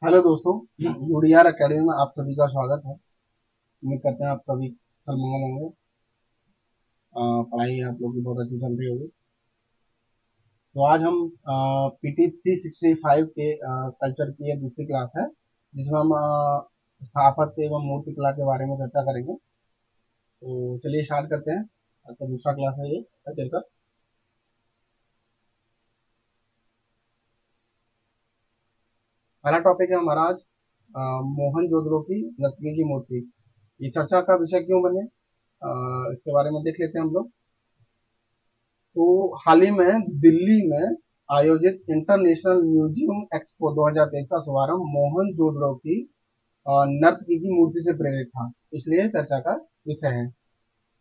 Hello दोस्तों, यूडीआर academy में आप सभी का स्वागत है। उम्मीद करते हैं आप सभी सलमंगल होंगे। पढ़ाई आप लोग की बहुत अच्छी चल रही होगी। तो आज हम पीटी 365 के कल्चर की ये दूसरी क्लास है, जिसमें हम स्थापत्य एवं मूर्ति कला के बारे में चर्चा करेंगे। तो चलिए स्टार्ट करते हैं। आपका दूसरा क्लास है ये कल्चर का। पहला टॉपिक है हमारा आज मोहनजोदड़ो की नर्तकी की मूर्ति। ये चर्चा का विषय क्यों बने, इसके बारे में देख लेते हैं हम लोग। तो हाल ही में दिल्ली में आयोजित इंटरनेशनल म्यूजियम एक्सपो 2023 का शुभारंभ मोहनजोदड़ो की नर्तकी की मूर्ति से प्रेरित था, इसलिए चर्चा का विषय है।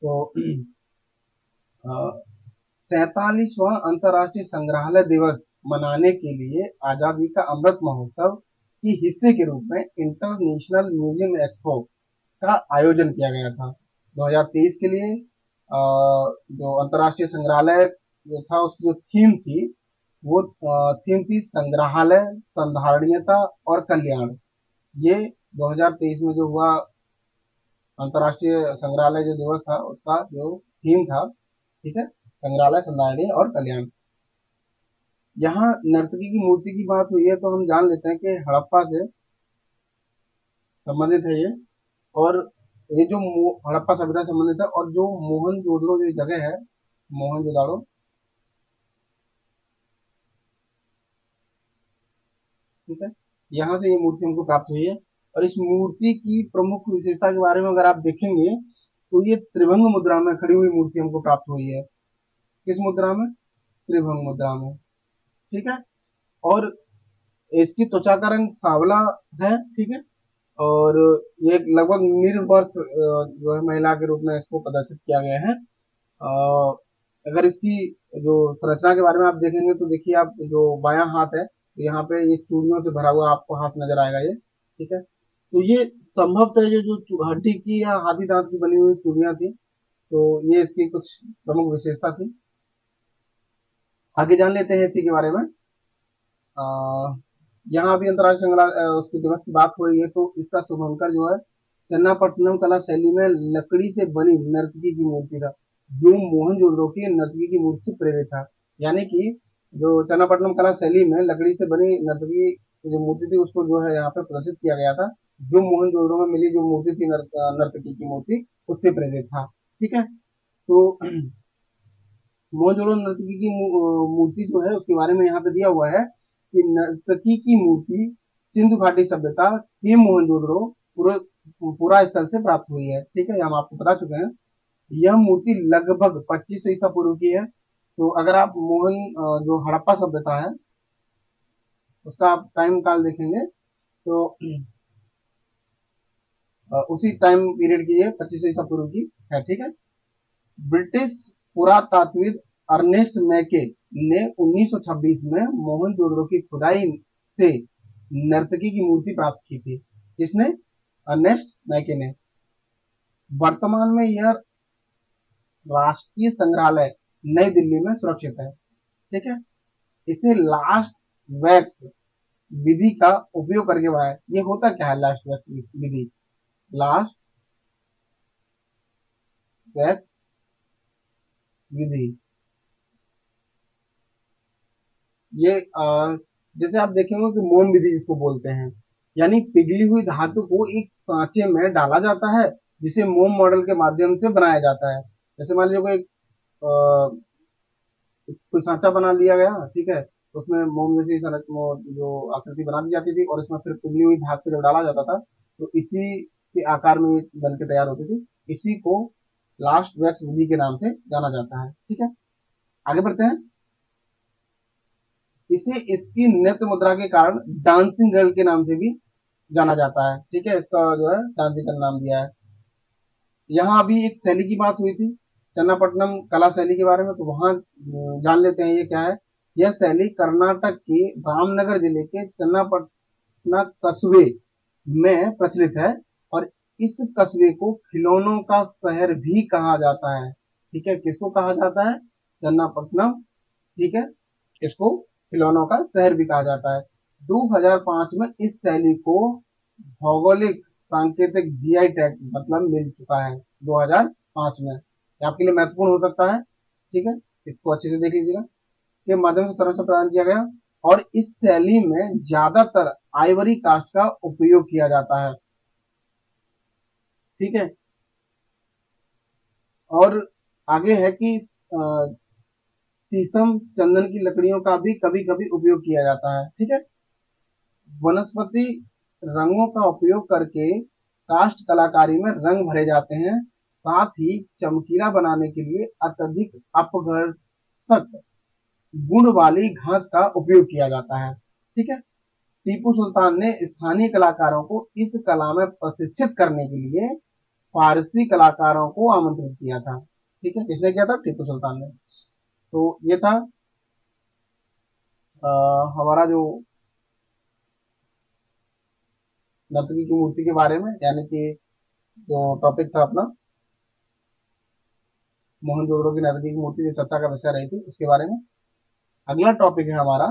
तो 47वां अंतर्राष्ट्रीय संग्रहालय दिवस मनाने के लिए आजादी का अमृत महोत्सव के हिस्से के रूप में इंटरनेशनल म्यूजियम एक्सपो का आयोजन किया गया था 2023 के लिए। जो अंतर्राष्ट्रीय संग्रहालय जो था, उसकी जो थीम थी, वो थीम थी संग्रहालय, संधारणीयता और कल्याण। ये 2023 में जो हुआ अंतर्राष्ट्रीय संग्रहालय जो दिवस था, उसका जो थीम था, ठीक है, संग्रहालय, संधारणीय और कल्याण। यहाँ नर्तकी की मूर्ति की बात हुई है तो हम जान लेते हैं कि हड़प्पा से संबंधित है ये। और ये जो हड़प्पा सभ्यता से संबंधित है, और जो मोहनजोदड़ो जो जगह है, मोहनजोदाड़ो, ठीक है, यहाँ से ये मूर्ति हमको प्राप्त हुई है। और इस मूर्ति की प्रमुख विशेषता के बारे में अगर आप देखेंगे तो ये त्रिभंग मुद्रा में खड़ी हुई मूर्ति हमको प्राप्त हुई है। किस मुद्रा में? त्रिभंग मुद्रा में, ठीक है। और इसकी त्वचा का रंग सांवला है, ठीक है। और ये लगभग निर्वस्त्र जो है महिला के रूप में इसको प्रदर्शित किया गया है। अगर इसकी जो संरचना के बारे में आप देखेंगे तो देखिए, आप जो बायां हाथ है, तो यहाँ पे ये चूड़ियों से भरा हुआ आपको हाथ नजर आएगा ये, ठीक है। तो ये संभवतः ये जो हड्डी की या हाथी दांत की बनी हुई चूड़ियां थी, तो ये इसकी कुछ प्रमुख विशेषता थी। आगे जान लेते हैं इसी के बारे में। आ, यहाँ भी अंतर्राष्ट्रीय उसके दिवस की बात हो रही है, तो इसका शुभंकर जो है चन्नापट्टनम कला शैली में लकड़ी से बनी नर्तकी की मूर्ति था, जो मोहनजोदड़ो की नर्तकी की मूर्ति से प्रेरित था। यानी कि जो चन्नापट्टनम कला शैली में लकड़ी से बनी नर्तकी जो मूर्ति थी, उसको जो है यहाँ पे प्रदर्शित किया गया था। जो मोहनजोदड़ो में मिली जो मूर्ति थी, नर्तकी की मूर्ति, उससे प्रेरित था, ठीक है। तो मोहनजोदड़ो नर्तकी की मूर्ति जो है, उसके बारे में यहाँ पे दिया हुआ है कि नर्तकी की मूर्ति सिंधु घाटी सभ्यता के मोहनजोदड़ो पूरा स्थल से प्राप्त हुई है, ठीक है, हम आपको बता चुके हैं। यह मूर्ति लगभग 2500 ईसा पूर्व की है। तो अगर आप जो हड़प्पा सभ्यता है, उसका आप टाइम काल देखेंगे तो उसी टाइम पीरियड की ये 2500 ईसा पूर्व की है, ठीक है। ब्रिटिश पुरातात्विद अर्नेस्ट मैके ने 1926 में मोहनजोदड़ो की खुदाई से नर्तकी की मूर्ति प्राप्त की थी। किसने? अर्नेस्ट मैके ने। वर्तमान में यह राष्ट्रीय संग्रहालय नई दिल्ली में सुरक्षित है, ठीक है। इसे लास्ट वैक्स विधि का उपयोग करके बनाया। ये होता क्या है लास्ट वैक्स विधि? लास्ट वैक्स विधि, ये जैसे आप देखेंगे कि मोम विधि जिसको बोलते हैं, यानी पिघली हुई धातु को एक सांचे में डाला जाता है, जिसे मोम मॉडल के माध्यम से बनाया जाता है। जैसे मान लीजिए कोई सांचा बना लिया गया, ठीक है, उसमें मोम जैसी जो आकृति बना दी जाती थी, और इसमें फिर पिघली हुई धातु को जब डाला जाता था, तो इसी के आकार में बन के तैयार होती थी। इसी को लास्ट वैक्स विधि के नाम से जाना जाता है, ठीक है। आगे बढ़ते हैं। इसे इसकी नृत्य मुद्रा के कारण डांसिंग गर्ल के नाम से भी जाना जाता है, ठीक है। इसका जो है डांसिंग गर्ल नाम दिया है। यहाँ अभी एक शैली की बात हुई थी, चन्नापट्टनम कला शैली के बारे में, तो वहां जान लेते हैं ये क्या है। यह शैली कर्नाटक के रामनगर जिले के चन्नापटना कस्बे में प्रचलित है, और इस कस्बे को खिलौनों का शहर भी कहा जाता है, ठीक है। किसको कहा जाता है? चन्नापट्टनम, ठीक है, इसको खिलौनों का शहर भी कहा जाता है। 2005 में इस शैली को भौगोलिक सांकेतिक जीआई टैग मतलब मिल चुका है 2005 में। ये आपके लिए महत्वपूर्ण हो सकता है, ठीक है, इसको अच्छे से देख लीजिएगा। के माध्यम से संरक्षण प्रदान किया गया और इस शैली में ज्यादातर आइवरी कास्ट का उपयोग किया जाता है, ठीक है। और आगे है कि शीशम चंदन की लकड़ियों का भी कभी कभी उपयोग किया जाता है, ठीक है। वनस्पति रंगों का उपयोग करके काष्ठ कलाकारी में रंग भरे जाते हैं, साथ ही चमकीला बनाने के लिए अत्यधिक अपघर्षक गुण वाली घास का उपयोग किया जाता है, ठीक है। टीपू सुल्तान ने स्थानीय कलाकारों को इस कला में प्रशिक्षित करने के लिए फारसी कलाकारों को आमंत्रित किया था, ठीक है। किसने किया था? टीपू सुल्तान ने। तो ये था हमारा जो नर्तकी की मूर्ति के बारे में, यानी कि जो टॉपिक था अपना मोहनजोदड़ो की नर्तकी की मूर्ति जो चर्चा का विषय रही थी उसके बारे में। अगला टॉपिक है हमारा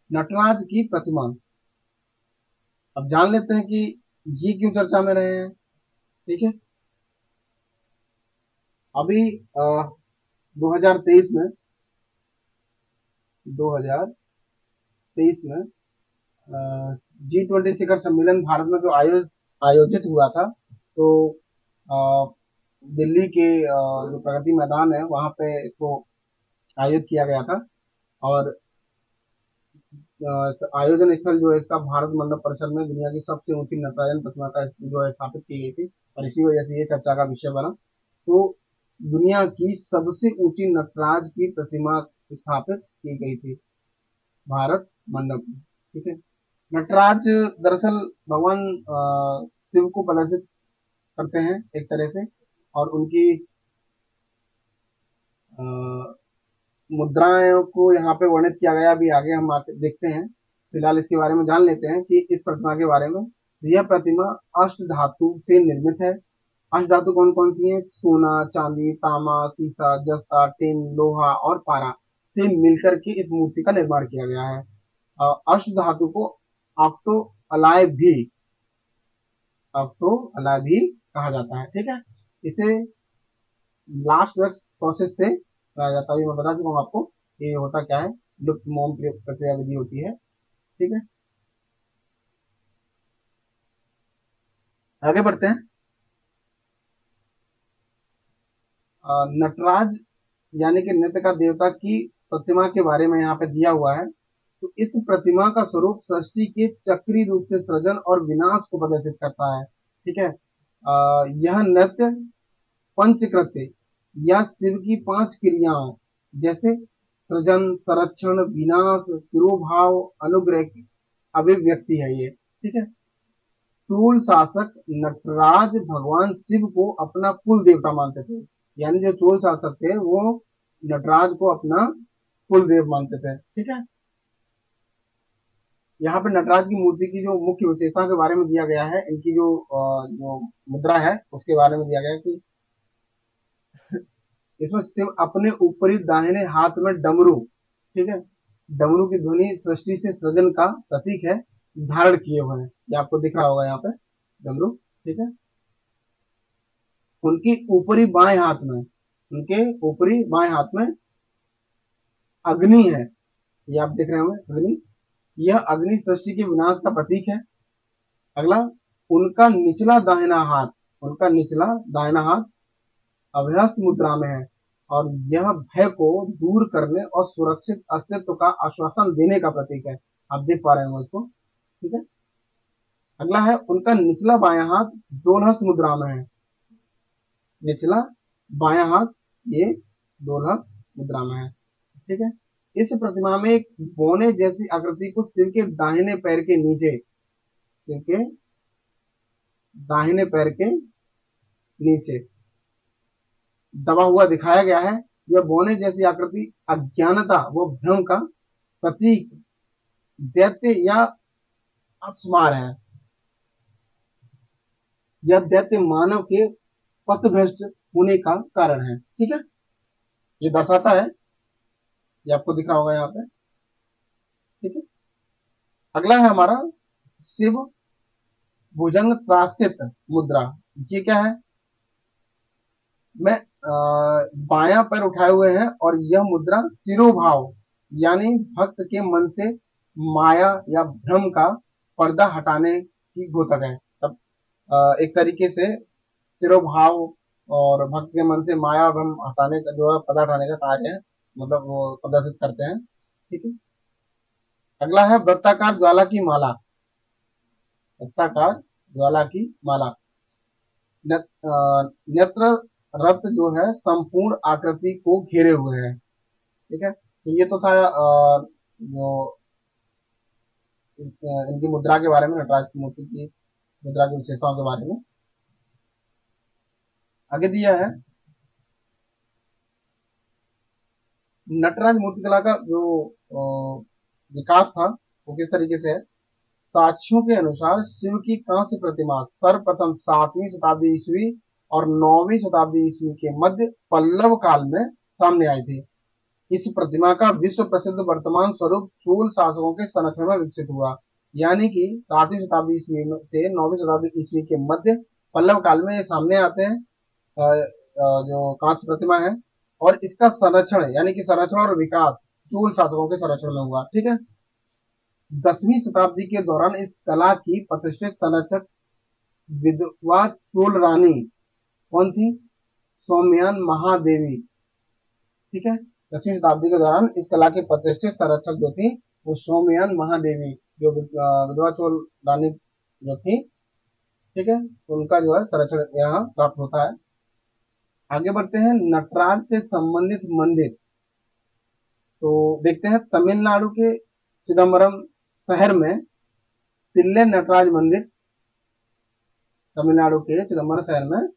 नटराज की प्रतिमा। अब जान लेते हैं कि ये क्यों चर्चा में रहे हैं, ठीक है। अभी 2023 में 2023 में G20 शिखर सम्मेलन भारत में जो आयोजित हुआ था, तो दिल्ली के जो प्रगति मैदान है वहां पे इसको आयोजित किया गया था। और आयोजन स्थल जो है इसका भारत मंडप परिसर में दुनिया की सबसे ऊंची नटराजन प्रतिमा का जो है स्थापित की गई थी, और इसी वजह से ये चर्चा का विषय बना। तो दुनिया की सबसे ऊंची नटराज की प्रतिमा स्थापित की गई थी भारत मंडप में, ठीक है। नटराज दरअसल भगवान शिव को प्रदर्शित करते हैं एक तरह से, और उनकी मुद्राओं को यहाँ पे वर्णित किया गया, अभी आगे हम आके देखते हैं। फिलहाल इसके बारे में जान लेते हैं कि इस प्रतिमा के बारे में। यह प्रतिमा अष्ट धातु से निर्मित है। अष्ट धातु कौन कौन सी हैं? सोना, चांदी, तांबा, सीसा, जस्ता, टिन, लोहा और पारा से मिलकर के इस मूर्ति का निर्माण किया गया है। अष्ट धातु को ऑक्टो अलाय भी कहा जाता है, ठीक है। इसे लास्ट वर्क प्रोसेस से कराया जाता है, मैं बता चुका हूँ आपको ये होता क्या है, लुप्त मोम प्रक्रिया विधि होती है, ठीक है। आगे बढ़ते हैं। नटराज यानी कि नृत्य का देवता की प्रतिमा के बारे में यहाँ पे दिया हुआ है। तो इस प्रतिमा का स्वरूप सृष्टि के चक्री रूप से सृजन और विनाश को प्रदर्शित करता है, ठीक है। यह नृत्य पंचकृत्य या शिव की 5 क्रियाओं जैसे सृजन, संरक्षण, विनाश, तिरोभाव, अनुग्रह की अभिव्यक्ति है ये, ठीक है। चोल शासक नटराज भगवान शिव को अपना कुल देवता मानते थे, यानी जो चोल शासक थे वो नटराज को अपना कुल देव मानते थे, ठीक है। यहाँ पे नटराज की मूर्ति की जो मुख्य विशेषता के बारे में दिया गया है, इनकी जो मुद्रा है उसके बारे में दिया गया है कि इसमें शिव अपने ऊपरी दाहिने हाथ में डमरू, ठीक है, डमरू की ध्वनि सृष्टि से सृजन का प्रतीक है, धारण किए हुए हैं। ये आपको दिख रहा होगा यहाँ पे डमरू, ठीक है। उनके ऊपरी बाएं हाथ में अग्नि है, ये आप देख रहे होंगे अग्नि। यह अग्नि सृष्टि के विनाश का प्रतीक है। अगला, उनका निचला दाहिना हाथ अभ्यस्त मुद्रा में है, और यह भय को दूर करने और सुरक्षित अस्तित्व का आश्वासन देने का प्रतीक है। आप देख पा रहे हो इसको, ठीक है। अगला है उनका निचला बायां हाथ दोलहस्त मुद्रा में है। निचला बायां हाथ ये दोलहस्त मुद्रा में है, ठीक है। इस प्रतिमा में एक बोने जैसी आकृति को शिव के दाहिने पैर के नीचे दबा हुआ दिखाया गया है। यह बोने जैसी आकृति अज्ञानता व भ्रम का प्रतीक, दैत्य या अपस्मार है। यह दैत्य मानव के पथभ्रष्ट होने का कारण है। ठीक है, ये दर्शाता है, ये आपको दिख रहा होगा यहाँ पे। ठीक है, अगला है हमारा शिव भुजंग त्रासित मुद्रा। ये क्या है? मैं बायां पैर उठाए हुए हैं और यह मुद्रा तिरोभाव यानी भक्त के मन से माया या भ्रम का पर्दा हटाने की द्योतक है। तब एक तरीके से तिरोभाव और भक्त के मन से माया भ्रम हटाने का जो है पर्दा हटाने का कार्य है, मतलब वो प्रदर्शित करते हैं। ठीक है, अगला है वृत्ताकार ज्वाला की माला। वृत्ताकार ज्वाला की माला नेत्र रक्त जो है संपूर्ण आकृति को घेरे हुए है। ठीक है, तो ये तो था जो इनकी मुद्रा के बारे में, नटराज की मूर्ति की मुद्रा की विशेषताओं के बारे में। आगे दिया है नटराज मूर्तिकला का जो विकास था वो किस तरीके से है। साक्ष्यों के अनुसार शिव की कांस्य प्रतिमा सर्वप्रथम 7वीं शताब्दी ईस्वी और 9वीं शताब्दी ईस्वी के मध्य पल्लव काल में सामने आई थी। इस प्रतिमा का विश्व प्रसिद्ध वर्तमान स्वरूप चोल शासकों के संरक्षण में विकसित हुआ, यानी कि 7वीं शताब्दी ईस्वी से 9वीं शताब्दी ईस्वी के मध्य पल्लव काल में ये सामने आते हैं जो कांस्य प्रतिमा है। और इसका संरक्षण यानी कि संरक्षण और विकास चोल शासकों के संरक्षण में हुआ। ठीक है, 10वीं शताब्दी के दौरान इस कला की प्रतिष्ठित संरक्षक विधवा चोल रानी कौन थी? सौम्यान महादेवी। ठीक है, 10वीं शताब्दी के दौरान इस कला के प्रतिष्ठित संरक्षक जो थी वो सौम्यान महादेवी, जो विधवा चोल रानी जो थी। ठीक है, उनका जो है संरक्षण यहाँ प्राप्त होता है। आगे बढ़ते हैं नटराज से संबंधित मंदिर। तो देखते हैं तमिलनाडु के चिदम्बरम शहर में तिल्ले नटराज मंदिर, तमिलनाडु के चिदम्बरम शहर में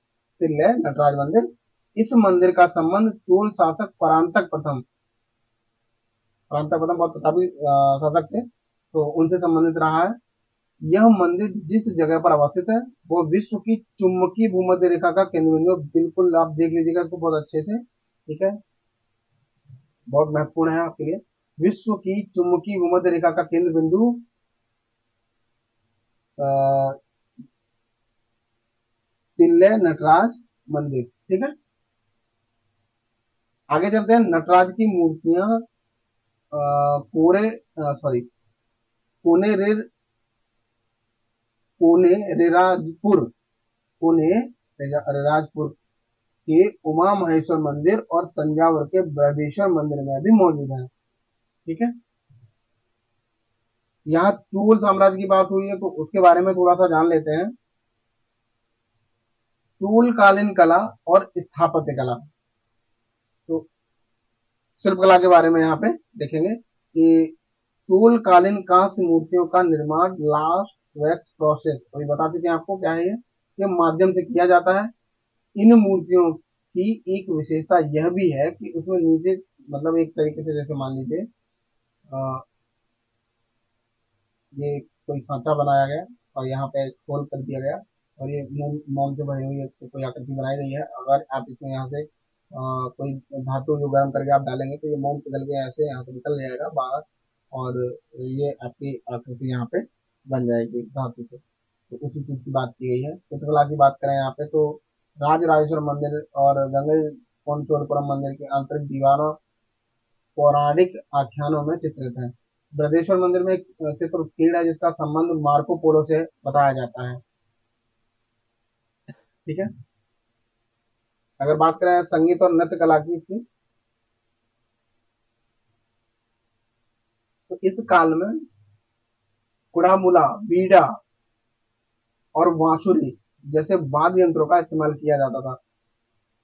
तिल्ले नटराज मंदिर। इस मंदिर का संबंध चोल शासक परांतक प्रथम बहुत प्रतापी शासक थे, तो उनसे संबंधित रहा है। यह मंदिर जिस जगह पर अवस्थित है वो विश्व की चुंबकीय भूमध्य रेखा का केंद्र बिंदु, बिल्कुल आप देख लीजिएगा इसको बहुत अच्छे से। ठीक है, बहुत महत्वपूर्ण है आपके लिए। विश्व की चुंबकीय भूमध्य रेखा का केंद्र बिंदु तिल्ले नटराज मंदिर। ठीक है, आगे चलते हैं। नटराज की मूर्तियां सॉरी पुणे रेराजपुर के उमा महेश्वर मंदिर और तंजावुर के बृहदेश्वर मंदिर में भी मौजूद है। ठीक है, यहाँ चोल साम्राज्य की बात हुई है तो उसके बारे में थोड़ा सा जान लेते हैं। चोल कालीन कला और स्थापत्य कला, तो शिल्प कला के बारे में यहाँ पे देखेंगे कि चोल कालीन कांस्य मूर्तियों का निर्माण लास्ट वैक्स प्रोसेस, अभी बता चुके हैं आपको क्या है ये माध्यम से किया जाता है। इन मूर्तियों की एक विशेषता यह भी है कि उसमें नीचे मतलब एक तरीके से जैसे मान लीजिए ये कोई सांचा बनाया गया और यहाँ पे खोल कर दिया गया और ये मोम से बनी हुई तो कोई आकृति बनाई गई है। अगर आप इसमें यहाँ से कोई धातु जो गर्म करके आप डालेंगे तो ये मोम पिघल के ऐसे यहाँ से निकल जाएगा बाहर और ये आपकी आकृति यहाँ पे बन जाएगी धातु से। तो उसी चीज की बात की गई है। चित्रकला की बात करें यहाँ पे तो राजराजेश्वर मंदिर और गंगई कोनचोलपुरम मंदिर की आंतरिक दीवारों पौराणिक आख्यानों में चित्रित है। बृहदेश्वर मंदिर में एक चित्र उत्कीर्ण है जिसका संबंध मार्को पोलो से बताया जाता है। ठीक है, अगर बात करें संगीत और नृत्य कला की इसकी, तो इस काल में कुड़ामुला, बीड़ा और बांसुरी जैसे वाद्य यंत्रों का इस्तेमाल किया जाता था।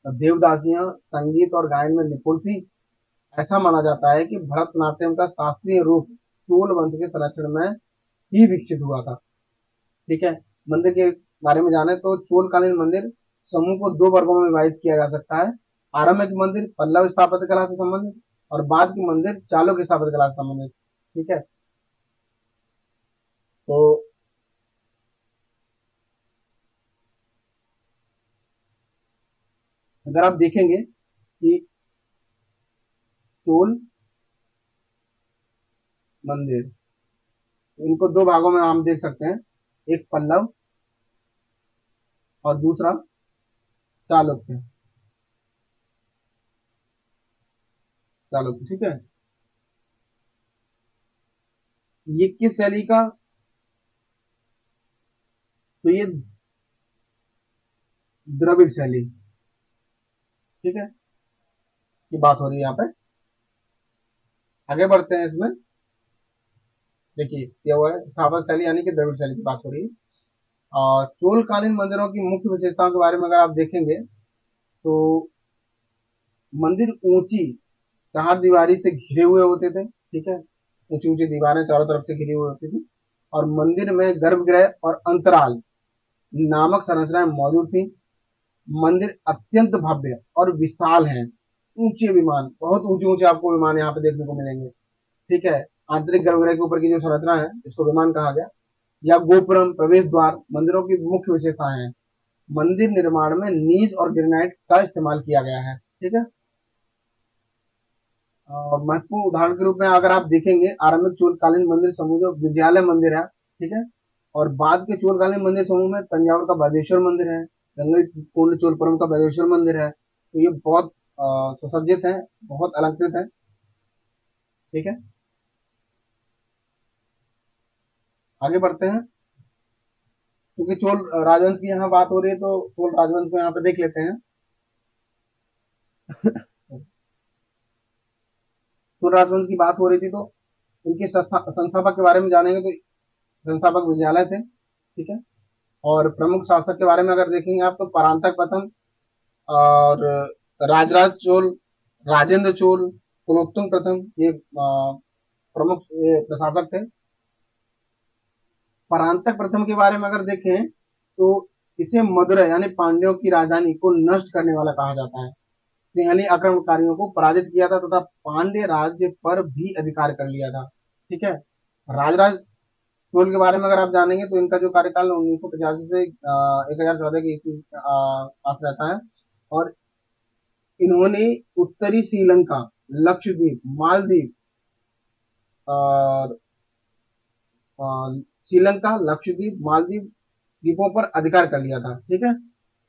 तो देवदासियां संगीत और गायन में निपुण थी। ऐसा माना जाता है कि भरतनाट्यम का शास्त्रीय रूप चोल वंश के संरक्षण में ही विकसित हुआ था। ठीक है, मंदिर के बारे में जाने तो चोलकालीन मंदिर समूह को दो वर्गों में विभाजित किया जा सकता है। आरंभिक मंदिर पल्लव स्थापत्य कला से संबंधित और बाद के मंदिर चालुक्य स्थापत्य कला से संबंधित। ठीक है, तो अगर आप देखेंगे कि चोल मंदिर, इनको दो भागों में हम देख सकते हैं, एक पल्लव और दूसरा चालुक्य। चालुक्य, ठीक है। ये किस शैली का, तो ये द्रविड़ शैली, ठीक है, की बात हो रही है यहाँ पे। आगे बढ़ते हैं इसमें। देखिए क्या हुआ है, स्थापत्य शैली यानी कि द्रविड़ शैली की बात हो रही है। चोल कालीन मंदिरों की मुख्य विशेषताओं के बारे में अगर आप देखेंगे तो मंदिर ऊंची चार दीवारी से घिरे हुए होते थे, ठीक है, ऊंची ऊंची दीवारें चारों तरफ से घिरी हुई होती थी, और मंदिर में गर्भगृह और अंतराल नामक संरचनाएं मौजूद थी। मंदिर अत्यंत भव्य और विशाल है। ऊंचे विमान, बहुत ऊंचे ऊंचे आपको विमान यहाँ पे देखने को मिलेंगे, ठीक है। आंतरिक गर्भगृह के ऊपर की जो संरचना है इसको विमान कहा गया, या गोपुरम प्रवेश द्वार मंदिरों की मुख्य विशेषताएं हैं। मंदिर निर्माण में नीज और ग्रेनाइट का इस्तेमाल किया गया है, ठीक है। महत्वपूर्ण उदाहरण के रूप में अगर आप देखेंगे, आरंभिक चोलकालीन मंदिर समूह जो विजयालय मंदिर है, ठीक है, और बाद के चोलकालीन मंदिर समूह में तंजावुर का बृहदेश्वर मंदिर है, गंगई कोंड चोलपुरम का बृहदेश्वर मंदिर है। तो ये बहुत सुसज्जित है, बहुत अलंकृत है, ठीक है। आगे बढ़ते हैं। क्योंकि चोल राजवंश की यहाँ बात हो रही है तो चोल राजवंश को यहाँ पे देख लेते हैं। चोल राजवंश की बात हो रही थी तो इनके संस्थापक के बारे में जानेंगे तो संस्थापक विजयालय थे, ठीक है। और प्रमुख शासक के बारे में अगर देखेंगे आप तो परांतक प्रथम और राजराज चोल, राजेंद्र चोल, कुलोत्तुंग प्रथम, ये प्रमुख प्रशासक थे। परांतक प्रथम के बारे में अगर देखें तो इसे मदुरै यानी पांड्यों की राजधानी को नष्ट करने वाला कहा जाता है। सिंहली आक्रमणकारियों को पराजित किया था तथा पांड्य राज्य पर भी अधिकार कर लिया था, ठीक है। राजराज चोल के बारे में अगर आप जानेंगे तो इनका जो कार्यकाल 1985 से 1014 के ईस्वी पास रहता है, और इन्होंने उत्तरी श्रीलंका, लक्षद्वीप, मालदीव और श्रीलंका, लक्षद्वीप, मालदीव द्वीपों पर अधिकार कर लिया था, ठीक है।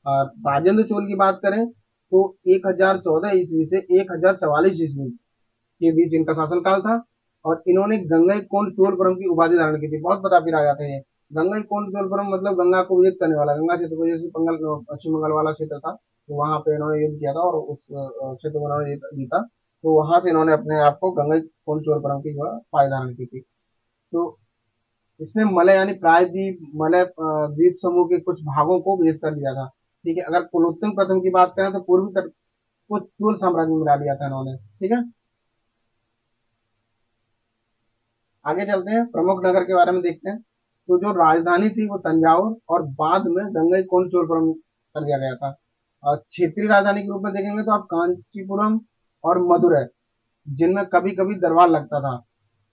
और राजेंद्र चोल की बात करें तो 1014 ईस्वी से 1044 ईस्वी के बीच इनका शासनकाल था, और इन्होंने गंगई कोंड चोलपुरम की उपाधि धारण की थी। बहुत प्रतापी राजा थे ये। गंगई कोंड चोलपुरम मतलब गंगा को विजित करने वाला, गंगा क्षेत्र को, जैसे पश्चिम बंगाल वाला क्षेत्र था तो वहां पे इन्होंने युद्ध किया था और उस क्षेत्र को इन्होंने जीता। तो वहां से इन्होंने अपने आप को गंगई कोंड चोलपुरम की जो है उपाधि धारण की थी। तो इसने मलय यानी प्रायद्वीप, मलय द्वीप समूह के कुछ भागों को विजित कर लिया था, ठीक है। अगर कुलोत्तुंग प्रथम की बात करें तो पूर्वी तट को चोल साम्राज्य में मिला लिया था इन्होंने, ठीक है। आगे चलते हैं, प्रमुख नगर के बारे में देखते हैं। तो जो राजधानी थी वो तंजावुर और बाद में गंगई कोंड चोलपुरम कर दिया गया था। और क्षेत्रीय राजधानी के रूप में देखेंगे तो आप कांचीपुरम और मदुरै, जिनमें कभी कभी दरबार लगता था।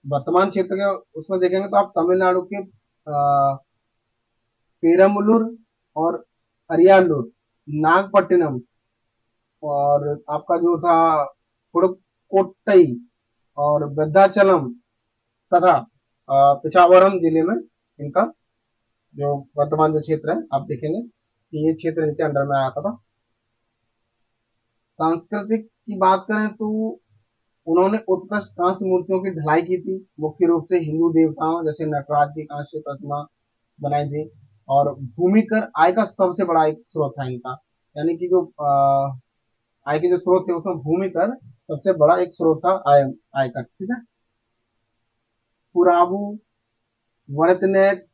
वर्तमान क्षेत्र के उसमें देखेंगे तो आप तमिलनाडु के पेरम्बलूर और अरियालूर, नागपट्टिनम, और आपका जो था पुडुकोट्टई और वृद्धाचलम तथा पिछावरम जिले में इनका जो वर्तमान जो क्षेत्र है आप देखेंगे कि ये क्षेत्र इनके अंडर में आता था। सांस्कृतिक की बात करें तो उन्होंने उत्कृष्ट कांस्य मूर्तियों की ढलाई की थी, मुख्य रूप से हिंदू देवताओं जैसे नटराज की कांस्य प्रतिमा बनाई थी। और भूमिकर आय का सबसे बड़ा एक स्रोत था इनका, यानी कि जो आय के जो स्रोत थे उसमें भूमिकर सबसे बड़ा एक स्रोत था आय का, ठीक है। पुराबू वरतनैक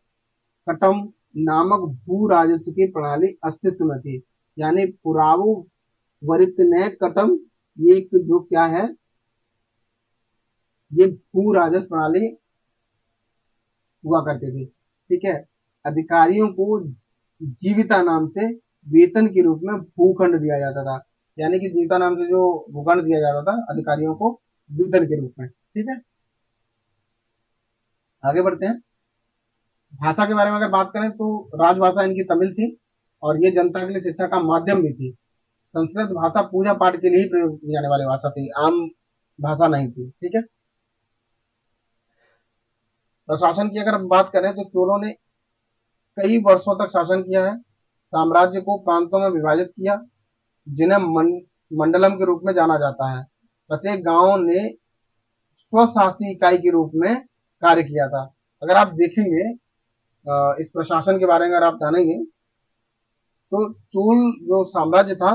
कटम नामक भू राजस्व की प्रणाली अस्तित्व में थी। यानी पुरावु वरितनैक कटम, ये एक जो क्या है, ये भू राजस्व प्रणाली हुआ करती थी, ठीक है। अधिकारियों को जीविता नाम से वेतन के रूप में भूखंड दिया जाता था, यानी कि जीविता नाम से जो भूखंड दिया जाता था अधिकारियों को वेतन के रूप में, ठीक है। आगे बढ़ते हैं। भाषा के बारे में अगर बात करें तो राजभाषा इनकी तमिल थी और ये जनता के लिए शिक्षा का माध्यम भी थी। संस्कृत भाषा पूजा पाठ के लिए ही प्रयोग की जाने वाली भाषा थी, आम भाषा नहीं थी। ठीक है। प्रशासन की अगर हम बात करें तो चोलों ने कई वर्षों तक शासन किया है, साम्राज्य को प्रांतों में विभाजित किया, जिन्हें मंडलम के रूप में जाना जाता है। प्रत्येक गांव ने स्वशासी इकाई के रूप में कार्य किया था। अगर आप देखेंगे इस प्रशासन के बारे में अगर आप जानेंगे तो चोल जो साम्राज्य था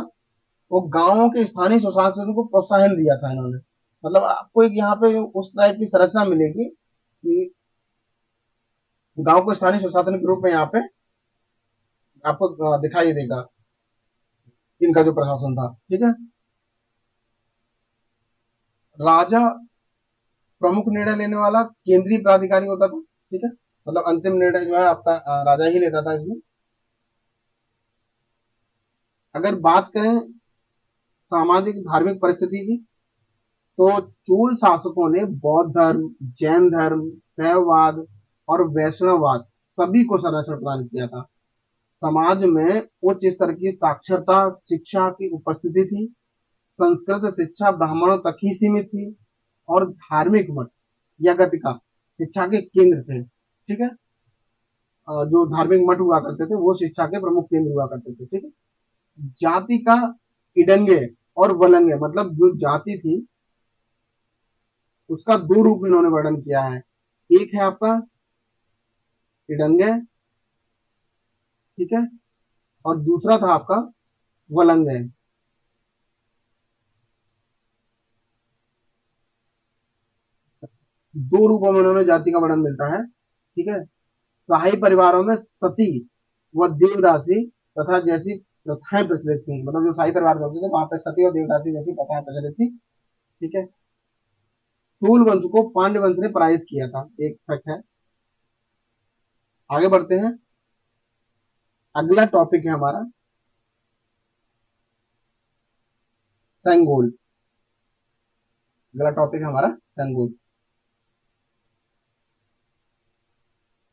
वो गांवों के स्थानीय सुशासन को प्रोत्साहन दिया था इन्होंने। मतलब आपको एक यहाँ पे उस टाइप की संरचना मिलेगी कि गांव को स्थानीय सुशासन के रूप में यहाँ पे आपको दिखाई देगा इनका जो प्रशासन था। ठीक है। राजा प्रमुख निर्णय लेने वाला केंद्रीय प्राधिकारी होता था। ठीक है। मतलब अंतिम निर्णय जो है आपका राजा ही लेता था इसमें। अगर बात करें सामाजिक धार्मिक परिस्थिति की तो चोल शासकों ने बौद्ध धर्म, जैन धर्म, शैववाद और वैष्णववाद सभी को संरक्षण प्रदान किया था। समाज में उच्च स्तर की साक्षरता शिक्षा की उपस्थिति थी। संस्कृत शिक्षा ब्राह्मणों तक ही सीमित थी और धार्मिक मठ या गतिका शिक्षा के केंद्र थे। ठीक है। जो धार्मिक मठ हुआ करते थे वो शिक्षा के प्रमुख केंद्र हुआ करते थे। ठीक है। जाति का इडंगे और वलंगे मतलब जो जाति थी उसका दो रूप इन्होंने वर्णन किया है। एक है आपका इडंगे, ठीक है, और दूसरा था आपका वलंगे। दो रूपों में उन्होंने जाति का वर्णन मिलता है। ठीक है। शाही परिवारों में सती व देवदासी तथा जैसी प्रथाएं प्रचलित थी। मतलब जो शाही परिवार होते थे वहां पर सती और देवदासी जैसी प्रथाएं प्रचलित थी। ठीक है। चोल वंश को पांड्य वंश ने पराजित किया था, एक फैक्ट है। आगे बढ़ते हैं। अगला टॉपिक है हमारा सेंगोल। अगला टॉपिक है हमारा सेंगोल।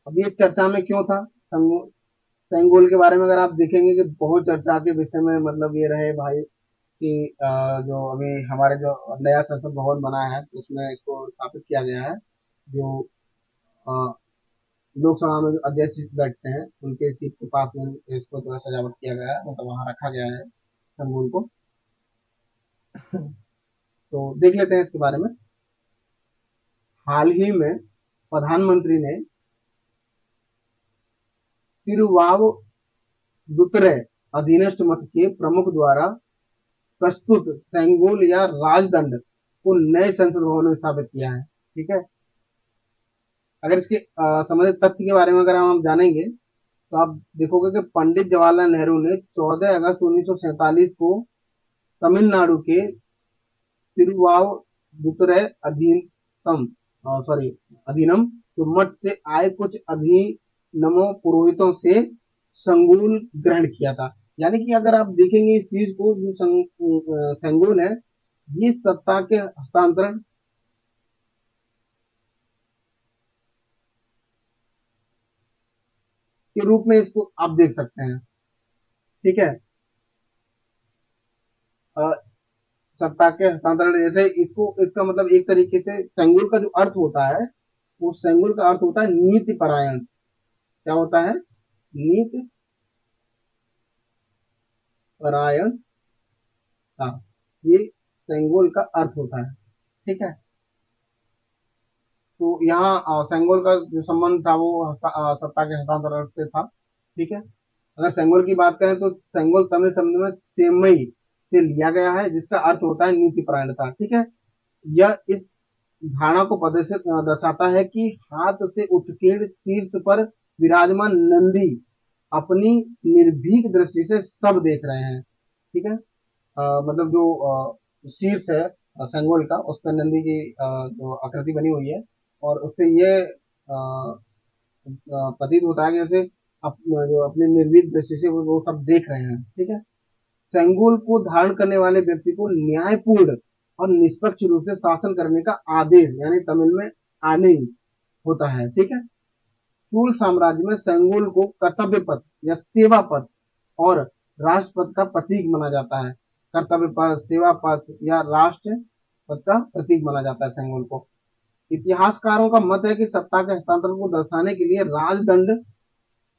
अब ये चर्चा में क्यों था सेंगोल? सेंगोल के बारे में अगर आप देखेंगे कि बहुत चर्चा के विषय में मतलब ये रहे भाई कि जो अभी हमारे जो नया संसद भवन बना है तो उसमें इसको स्थापित किया गया है। जो अ, लोकसभा में जो अध्यक्ष बैठते हैं उनके सीट के पास में इसको जो है सजावट किया गया है, मतलब वहां रखा गया है संगुल को। तो देख लेते हैं इसके बारे में। हाल ही में प्रधानमंत्री ने तिरुवावदुतुरै अधीनस्थ मठ के प्रमुख द्वारा प्रस्तुत सेंगोल या राजदंड को नए संसद भवन में स्थापित किया है। ठीक है। अगर इसके संबंधित तथ्य के बारे में अगर हम जानेंगे तो आप देखोगे कि पंडित जवाहरलाल नेहरू ने 14 अगस्त 1947 को तमिलनाडु के तिरुवावदुतुरै अधीनम तो मठ से आए कुछ अधीनमों पुरोहितों से संगुल ग्रहण किया था। यानी कि अगर आप देखेंगे इस चीज को जो संगुल है ये सत्ता के हस्तांतरण के रूप में इसको आप देख सकते हैं। ठीक है। सत्ता के हस्तांतरण जैसे इसको इसका मतलब एक तरीके से सेंगुल का जो अर्थ होता है वो सेंगुल का अर्थ होता है नीति परायण। क्या होता है? नीति परायण। हाँ, ये सेंगोल का अर्थ होता है। ठीक है। तो यहाँ सेंगोल का जो संबंध था वो सत्ता के हस्तांतरण से था। ठीक है। अगर सेंगोल की बात करें तो सेंगोल तमिल शब्द में सेमई से लिया गया है जिसका अर्थ होता है नीति परायणता। ठीक है। यह इस धारणा को प्रदर्शित दर्शाता है कि हाथ से उत्कीर्ण शीर्ष पर विराजमान नंदी अपनी निर्भीक दृष्टि से सब देख रहे हैं। ठीक है। मतलब जो शीर्ष है सेंगोल का उस पर नंदी की जो आकृति बनी हुई है और उससे ये प्रतीत होता है कि जैसे जो अपनी निर्भीक दृष्टि से वो सब देख रहे हैं। ठीक है। सेंगोल को धारण करने वाले व्यक्ति को न्यायपूर्ण और निष्पक्ष रूप से शासन करने का आदेश यानी तमिल में आने होता है। ठीक है। चोल साम्राज्य में सेंगोल को कर्तव्य पथ या सेवा पथ और राष्ट्रपद का प्रतीक माना जाता है। कर्तव्य पथ, सेवा पथ या राष्ट्र पथ का प्रतीक माना जाता है सेंगोल को। इतिहासकारों का मत है कि सत्ता के हस्तांतरण को दर्शाने के लिए राजदंड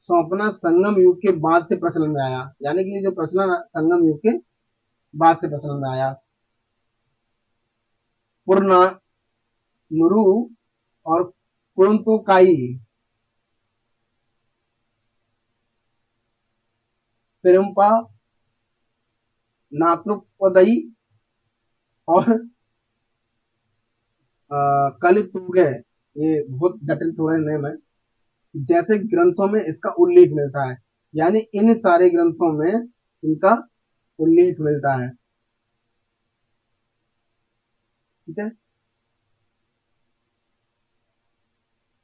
सौंपना संगम युग के बाद से प्रचलन में आया, यानी कि जो प्रचलन संगम युग के बाद से प्रचलन में आया। पुरनानुरु और कुरुंतुकाई पेरुम्पा नात्रुपदई और कलितुगे, ये बहुत जटिल थोड़े नेम है, जैसे ग्रंथों में इसका उल्लेख मिलता है। यानी इन सारे ग्रंथों में इनका उल्लेख मिलता है। ठीक है।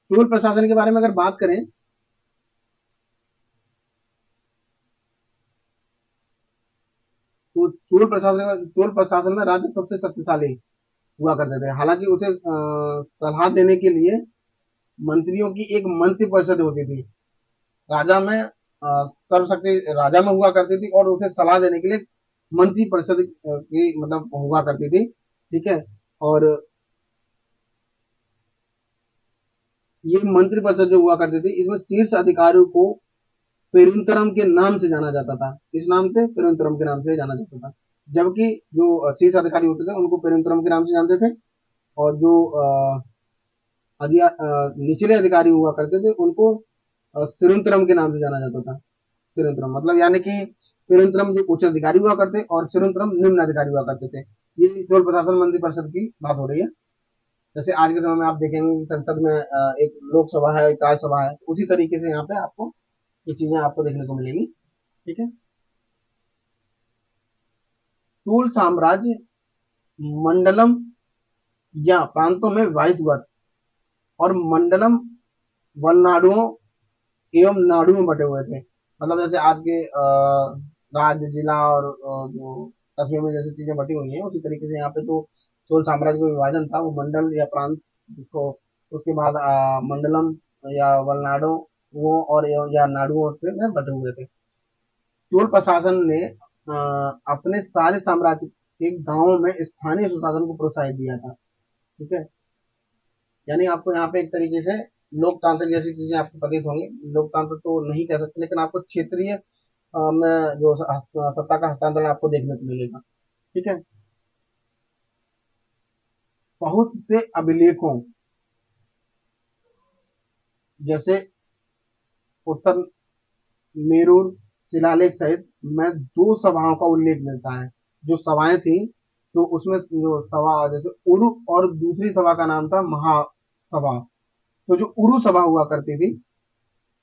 चोल प्रशासन के बारे में अगर बात करें तो चोल प्रशासन में राजा सबसे शक्तिशाली हुआ करते थे। हालांकि उसे सलाह देने के लिए मंत्रियों की एक मंत्री परिषद होती थी। राजा में सर्वशक्ति राजा में हुआ करती थी और उसे सलाह देने के लिए मंत्री परिषद की मतलब हुआ करती थी। ठीक है। और ये मंत्री परिषद जो हुआ करती थी इसमें शीर्ष अधिकारियों को पेरुंतरम के नाम से जाना जाता था। इस नाम से पेरुंतरम के नाम से जाना जाता था। जबकि जो शीर्ष अधिकारी होते थे उनको पेरुंतरम के नाम से जानते थे और जो निचले अधिकारी हुआ करते थे उनको सिरुंतरम के नाम से जाना जाता था। सिरुंतरम मतलब यानी कि पेरुंतरम जो उच्च अधिकारी हुआ करते और सिरुंतरम निम्न अधिकारी हुआ करते थे। ये चोल प्रशासन मंत्री परिषद की बात हो रही है। जैसे आज के समय में आप देखेंगे कि संसद में एक लोकसभा है, एक राज्यसभा है, उसी तरीके से यहाँ पे आपको ये चीजें आपको देखने को मिलेंगी। ठीक है। चोल साम्राज्य मंडलम या प्रांतों में विभाजित हुआ था और मंडलम वलनाडुओं एवं नाडुओं बटे हुए थे। मतलब जैसे आज के राज्य, जिला और जो कस्बे में जैसे चीजें बटी हुई हैं उसी तरीके से यहाँ पे तो चोल साम्राज्य का विभाजन था, वो मंडल या प्रांत जिसको उसके बाद मंडलम या वलनाडो वो और या नाडुओं में बटे हुए थे। चोल प्रशासन ने अपने सारे साम्राज्य के गांवों में स्थानीय सुशासन को प्रोत्साहित दिया था। ठीक है। यानी आपको यहाँ पे एक तरीके से लोकतांत्रिक जैसी चीजें आपको प्रतीत होंगी। लोकतांत्र तो नहीं कह सकते लेकिन आपको क्षेत्रीय में जो सत्ता का हस्तांतरण आपको देखने को मिलेगा। ठीक है। बहुत से अभिलेखों जैसे उत्तर मेरूर शिलालेख सहित में दो सभाओं का उल्लेख मिलता है। जो सभाएं थी तो उसमें जो सभा जैसे उरु और दूसरी सभा का नाम था महासभा। तो जो उरु सभा हुआ करती थी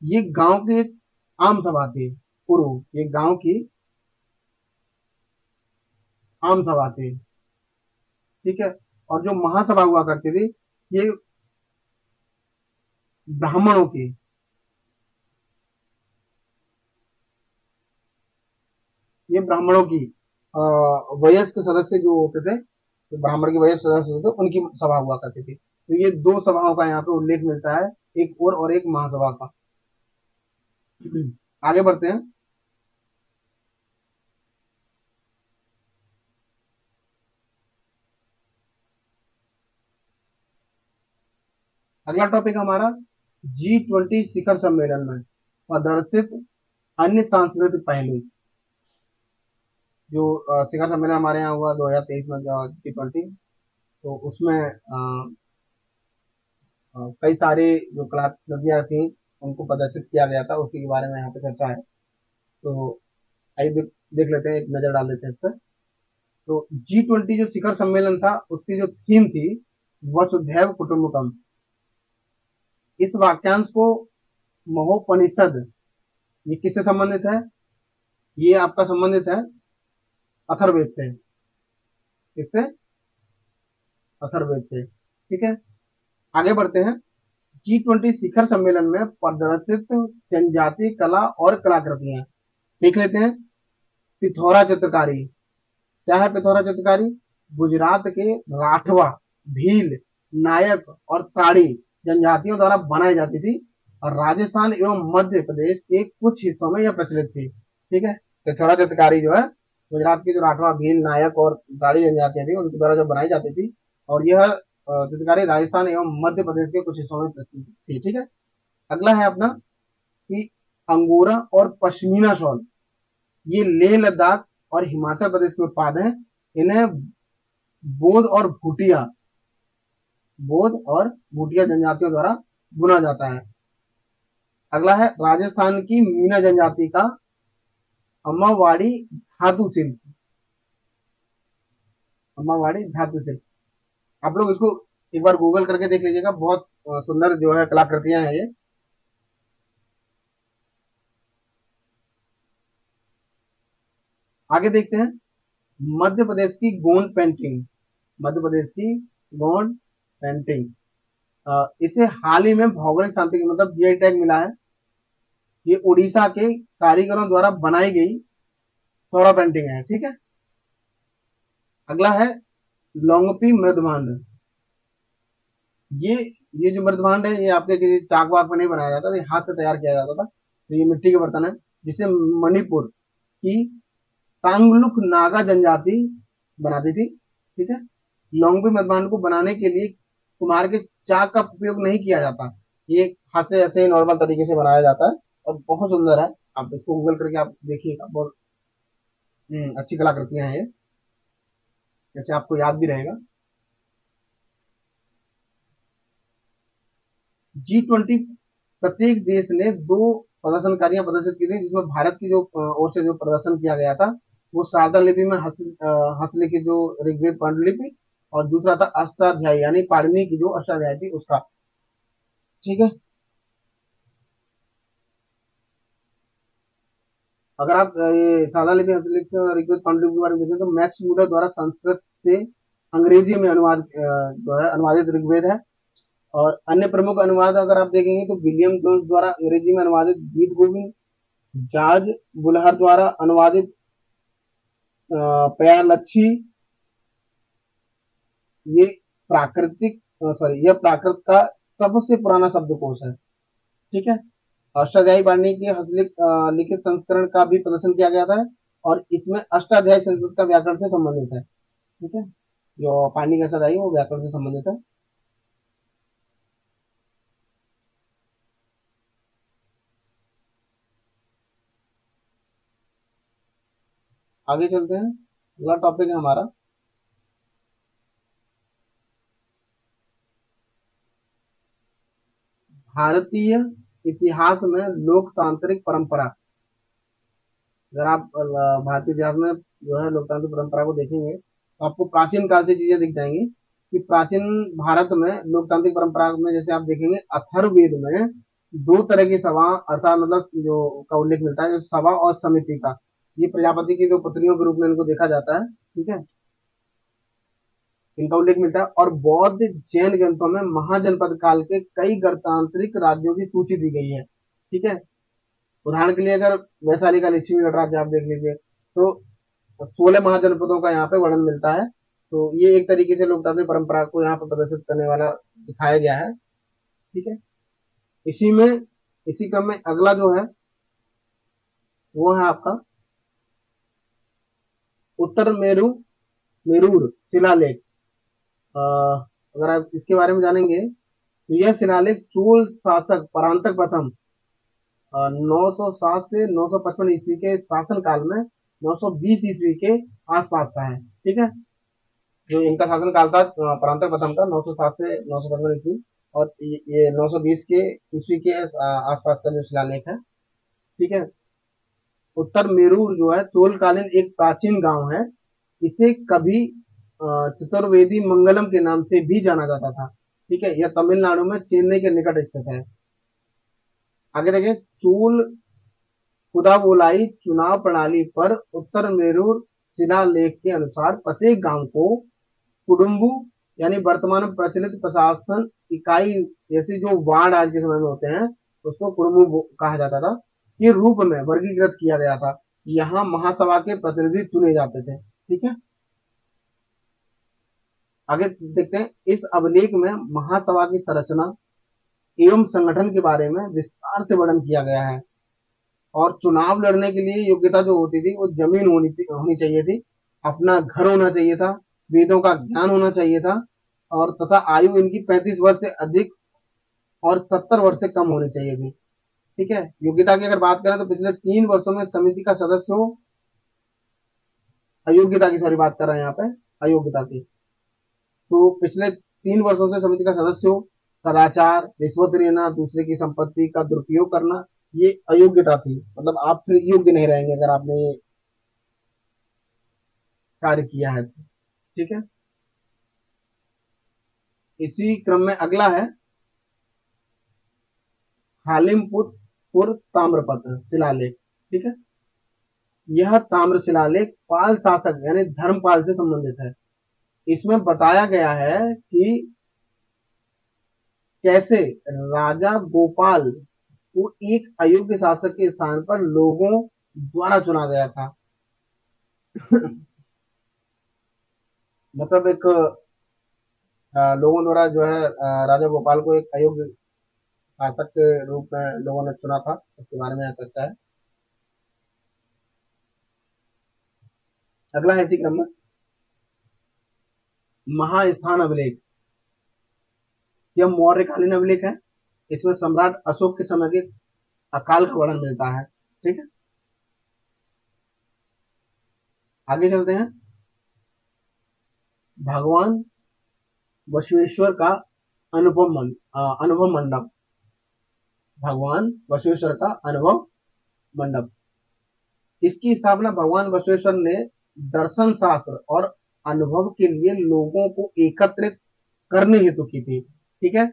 ये गांव की एक आम सभा थी। उरु ये गांव की आम सभा थी। ठीक है। और जो महासभा हुआ करती थी ये ब्राह्मणों की ये ब्राह्मणों की वयस्क सदस्य जो होते थे, जो ब्राह्मण के वयस्क सदस्य होते थे उनकी सभा हुआ करती थी। तो ये दो सभाओं का यहाँ पे उल्लेख मिलता है, एक और एक महासभा का। आगे बढ़ते हैं। अगला टॉपिक हमारा G20 शिखर सम्मेलन में प्रदर्शित अन्य सांस्कृतिक पहलू। जो शिखर सम्मेलन हमारे यहाँ हुआ 2023 में G20, तो उसमें कई सारी जो कलाकृतियां थी उनको प्रदर्शित किया गया था, उसी के बारे में यहाँ पे चर्चा है। तो आइए देख लेते हैं, एक नजर डाल देते हैं इस पर। तो G20 जो शिखर सम्मेलन था उसकी जो थीम थी वसुधैव कुटुंबकम। इस वाक्यांश को महोपनिषद ये किससे संबंधित है? ये आपका संबंधित है अथर्ववेद से। इससे अथर्ववेद से। ठीक है। आगे बढ़ते हैं। G20 शिखर सम्मेलन में प्रदर्शित जनजातीय कला और कलाकृतियां देख लेते हैं। पिथौरा चित्रकारी। क्या है पिथौरा चित्रकारी? गुजरात के राठवा, भील, नायक और ताड़ी जनजातियों द्वारा बनाई जाती थी और राजस्थान एवं मध्य प्रदेश के कुछ हिस्सों में यह प्रचलित थी। ठीक है। पिथौरा चित्रकारी जो है गुजरात की जो राठवा, भील, नायक और दाढ़ी जनजातियां थी उनके द्वारा जो बनाई जाती थी। और यह चित्रकारी राजस्थान एवं मध्य प्रदेश के कुछ हिस्सों में प्रचलित थी। ठीक है, अगला है अपना कि अंगोरा और पश्मीना शॉल, ये लेह लद्दाख और हिमाचल प्रदेश के उत्पाद हैं। इन्हें बोध और भूटिया बोध और भूटिया जनजातियों द्वारा बुना जाता है। अगला है राजस्थान की मीना जनजाति का अम्मावाड़ी धातु शिल्प, अम्मावाड़ी धातु शिल्प। आप लोग इसको एक बार गूगल करके देख लीजिएगा, बहुत सुंदर जो है कलाकृतियां हैं ये। आगे देखते हैं मध्य प्रदेश की गोंड पेंटिंग, मध्य प्रदेश की गोंड पेंटिंग, इसे हाल ही में भौगोलिक शांति के मतलब जीआई टैग मिला है। ये उड़ीसा के कारीगरों द्वारा बनाई गई सौरा पेंटिंग है। ठीक है, अगला है लोंगपी मृदभांड। ये ये जो मृदभांड है ये आपके किसी चाक वाक में नहीं बनाया जाता, ये हाथ से तैयार किया जाता था। तो ये मिट्टी के बर्तन है जिसे मणिपुर की तांगलुक नागा जनजाति बनाती थी। ठीक है, लोंगपी मृदभांड को बनाने के लिए कुम्हार के चाक का उपयोग नहीं किया जाता, ये हाथ से ऐसे नॉर्मल तरीके से बनाया जाता है और बहुत सुंदर है। आप इसको गूगल करके आप देखिएगा, बहुत अच्छी कलाकृतियां हैं ये, जैसे आपको याद भी रहेगा। G20 प्रत्येक देश ने 2 प्रदर्शनकारियां प्रदर्शित की थी, जिसमें भारत की जो ओर से जो प्रदर्शन किया गया था वो शारदा लिपि में हस्तलिखित जो ऋग्वेद पांडुलिपि, और दूसरा था अष्टाध्यायी यानी पाणिनि की जो अष्टाध्यायी थी उसका। ठीक है, अगर आप ये शारदा लिपि हस्तलिखित ऋग्वेद पांडुलिपि के बारे में देखें तो मैक्स मूलर द्वारा संस्कृत से अंग्रेजी में अनुवाद जो है अनुवादित ऋग्वेद है। और अन्य प्रमुख अनुवाद अगर आप देखेंगे तो विलियम जोन्स द्वारा अंग्रेजी में अनुवादित गीत गोविंद, जॉर्ज बुलहर द्वारा अनुवादित प्यालच्छी, ये प्राकृतिक सॉरी यह प्राकृत का सबसे पुराना शब्दकोश है। ठीक है, अष्टाध्यायी पाणिनि के हस्तलिखित संस्करण का भी प्रदर्शन किया गया था और इसमें अष्टाध्यायी संस्कृत का व्याकरण से संबंधित है। ठीक है, जो पाणिनि का अष्टाध्यायी वो व्याकरण से संबंधित है। आगे चलते हैं, अगला टॉपिक है हमारा भारतीय इतिहास में लोकतांत्रिक परंपरा। अगर आप भारतीय इतिहास में जो है लोकतांत्रिक परंपरा को देखेंगे तो आपको प्राचीन काल से चीजें दिख जाएंगी कि प्राचीन भारत में लोकतांत्रिक परंपरा में जैसे आप देखेंगे अथर्ववेद में 2 तरह की सभा अर्थात मतलब जो का उल्लेख मिलता है, जो सभा और समिति का। ये प्रजापति की जो पुत्रियों के रूप में इनको देखा जाता है। ठीक है, इनका उल्लेख मिलता है और बौद्ध जैन ग्रंथों में महाजनपद काल के कई गणतांत्रिक राज्यों की सूची दी गई है। ठीक है, उदाहरण के लिए अगर वैशाली का लक्ष्मी गणराज्य आप देख लीजिए तो 16 महाजनपदों का यहाँ पे वर्णन मिलता है। तो ये एक तरीके से लोकतांत्रिक परंपरा को यहाँ पे प्रदर्शित करने वाला दिखाया गया है। ठीक है, इसी में इसी क्रम में अगला जो है वो है आपका उत्तर मेरूर शिलालेख। अगर आप इसके बारे में जानेंगे तो यह शिलालेख चोल शासक परांतक प्रथम 907 से 955 ईस्वी के शासन काल में 920 ईस्वी के आसपास का है। ठीक है, जो इनका शासन काल था परांतक प्रथम का 907 से 955 ईस्वी, और ये 920 के ईस्वी के आसपास का जो शिलालेख है। ठीक है, उत्तर मेरूर जो है चोलकालीन एक प्राचीन गांव है, इसे कभी चतुर्वेदी मंगलम के नाम से भी जाना जाता था। ठीक है, यह तमिलनाडु में चेन्नई के निकट स्थित है। आगे देखें, चोल खुदाबोलाई चुनाव प्रणाली पर उत्तर मेरूर शिलालेख के अनुसार प्रत्येक गांव को कुडुम्बु यानी वर्तमान में प्रचलित प्रशासन इकाई जैसे जो वार्ड आज के समय में होते हैं उसको कुडुम्बु कहा जाता था, के रूप में वर्गीकृत किया गया था। यहाँ महासभा के प्रतिनिधि चुने जाते थे। ठीक है, आगे देखते हैं, इस अभिलेख में महासभा की संरचना एवं संगठन के बारे में विस्तार से वर्णन किया गया है। और चुनाव लड़ने के लिए योग्यता जो होती थी वो जमीन होनी चाहिए थी, अपना घर होना चाहिए था, वेदों का ज्ञान होना चाहिए था, और तथा आयु इनकी 35 वर्ष से अधिक और 70 वर्ष से कम होनी चाहिए थी। ठीक है, योग्यता की अगर बात करें तो पिछले 3 वर्षों में समिति का सदस्य हो, अयोग्यता की सॉरी बात कर रहे हैं यहाँ पे, अयोग्यता की, तो पिछले 3 वर्षों से समिति का सदस्य हो, कदाचार, रिश्वत लेना, दूसरे की संपत्ति का दुरुपयोग करना, ये अयोग्यता थी। मतलब आप फिर योग्य नहीं रहेंगे अगर आपने ये कार्य किया है तो। ठीक है, इसी क्रम में अगला है हालिमपुर ताम्रपत्र शिलालेख। ठीक है, यह ताम्र शिलालेख पाल शासक यानी धर्मपाल से संबंधित है। इसमें बताया गया है कि कैसे राजा गोपाल को एक अयोग्य शासक के स्थान पर लोगों द्वारा चुना गया था। मतलब एक लोगों द्वारा जो है राजा गोपाल को एक अयोग्य शासक के रूप में लोगों ने चुना था, उसके बारे में यहाँ चर्चा है। अगला है इसी क्रम में महास्थान अभिलेख। यह मौर्यकालीन अभिलेख है। इसमें सम्राट अशोक के समय के अकाल का वर्णन मिलता है। ठीक है, आगे चलते हैं। भगवान बसवेश्वर का अनुभव मंडप। भगवान बसवेश्वर का अनुभव मंडप, इसकी स्थापना भगवान बसवेश्वर ने दर्शन शास्त्र और अनुभव के लिए लोगों को एकत्रित करने हेतु की थी। ठीक है,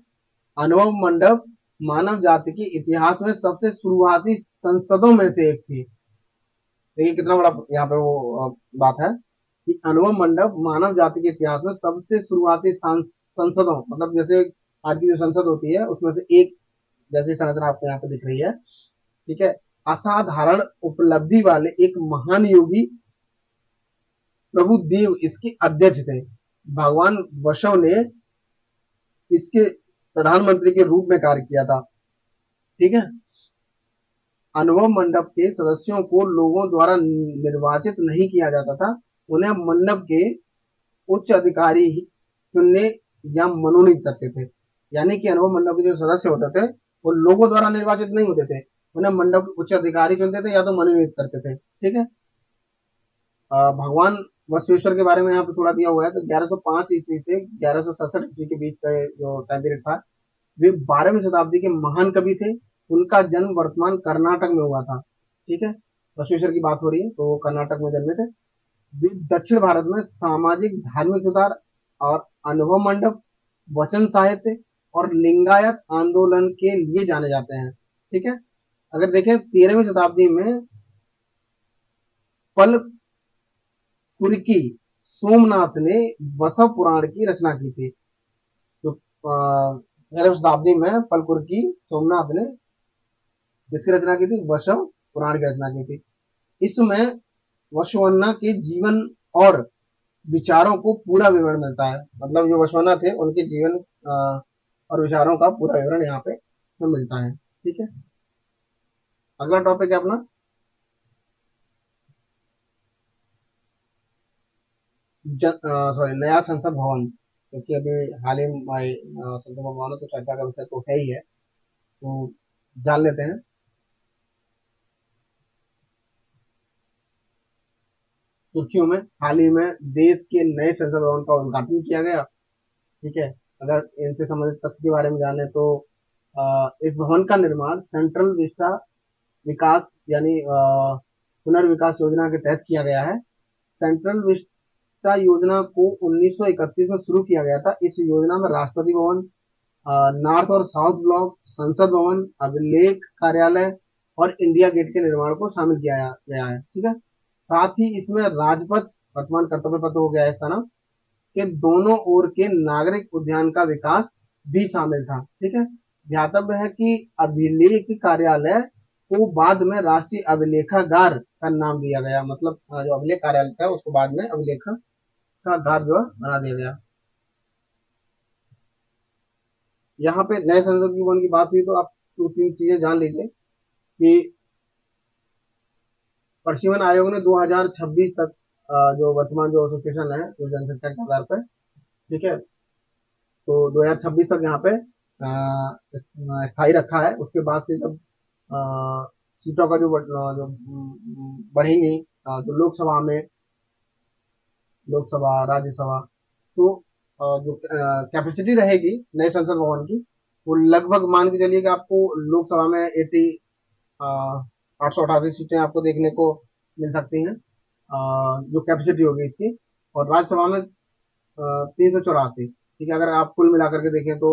अनुभव मंडप मानव जाति के इतिहास में सबसे शुरुआती संसदों में से एक थी। देखिए कितना बड़ा यहाँ पे वो बात है कि अनुभव मंडप मानव जाति के इतिहास में सबसे शुरुआती संसदों, मतलब जैसे आज की जो संसद होती है उसमें से एक जैसी संरचना आपको यहाँ पे दिख रही है। ठीक है, असाधारण उपलब्धि वाले एक महान योगी प्रभु देव इसके अध्यक्ष थे। भगवान बसव ने इसके प्रधानमंत्री के रूप में कार्य किया था। ठीक है, अनुभव मंडप के सदस्यों को लोगों द्वारा निर्वाचित नहीं किया जाता था, उन्हें मंडप के उच्च अधिकारी चुनने या मनोनीत करते थे। यानी कि अनुभव मंडप के जो सदस्य होते थे वो लोगों द्वारा निर्वाचित नहीं होते थे, उन्हें मंडप उच्च अधिकारी चुनते थे या तो मनोनीत करते थे। ठीक है, भगवान बसवेश्वर के बारे में यहाँ पे थोड़ा दिया हुआ है। तो 1105 ईस्वी से 1167 ईस्वी के बीच का जो टाइम पीरियड था, वे 12वीं शताब्दी के महान कवि थे। उनका जन्म वर्तमान कर्नाटक में हुआ था। ठीक है, बसवेश्वर की बात हो रही है तो वो कर्नाटक में जन्मे थे। वे दक्षिण भारत में सामाजिक धार्मिक सुधार और अनुभव मंडप, वचन साहित्य और लिंगायत आंदोलन के लिए जाने जाते हैं। ठीक है, अगर देखें 13वीं शताब्दी में पल कुर्की सोमनाथ ने वसव पुराण की रचना की थी। तो 13वीं शताब्दी में पलकुर्की सोमनाथ ने जिसकी रचना की थी, वसव पुराण की रचना की थी। इसमें वसवन्ना के जीवन और विचारों को पूरा विवरण मिलता है। मतलब जो वसवन्ना थे उनके जीवन और विचारों का पूरा विवरण यहाँ पे मिलता है। ठीक है, अगला टॉपिक है अपना सॉरी नया संसद भवन, क्योंकि अभी हाल ही में संसद भवन तो चर्चा का विषय तो है ही है, तो जान लेते हैं। सुर्खियों में हाल ही में देश के नए संसद भवन का उद्घाटन किया गया। ठीक है, अगर इनसे संबंधित तथ्य के बारे में जाने तो इस भवन का निर्माण सेंट्रल विस्टा विकास यानी पुनर्विकास योजना के तहत किया गया है। सेंट्रल विस्टा योजना को 1931 में शुरू किया गया था। इस योजना में राष्ट्रपति भवन, नॉर्थ और साउथ ब्लॉक, संसद भवन, अभिलेख कार्यालय और इंडिया गेट के निर्माण को शामिल किया गया है। ठीक है, साथ ही इसमें राजपथ, वर्तमान कर्तव्य पथ हो गया है इसका नाम, के दोनों ओर के नागरिक उद्यान का विकास भी शामिल था। ठीक है, ध्यातव्य है कि अभिलेख कार्यालय को बाद में राष्ट्रीय अभिलेखागार का नाम दिया गया। मतलब जो अभिलेख कार्यालय था उसको बाद में अभिलेखागार जो है बना दिया गया। यहाँ पे नए संसद भवन की बात हुई तो आप दो तीन चीजें जान लीजिए कि प्रशिक्षण आयोग ने 2026 तक जो वर्तमान जो सिचुएशन है जो जनसंख्या के आधार पर, ठीक है, तो 2026 तक यहाँ पे स्थायी रखा है। उसके बाद से जब सीटों का जो बढ़ेंगी जो लोकसभा राज्यसभा, तो जो कैपेसिटी रहेगी नए संसद भवन की, वो लगभग मान के चलिए कि आपको लोकसभा में 888 सीटें आपको देखने को मिल सकती हैं, जो कैपेसिटी होगी इसकी, और राज्यसभा में 384। ठीक है, अगर आप कुल मिलाकर के देखें तो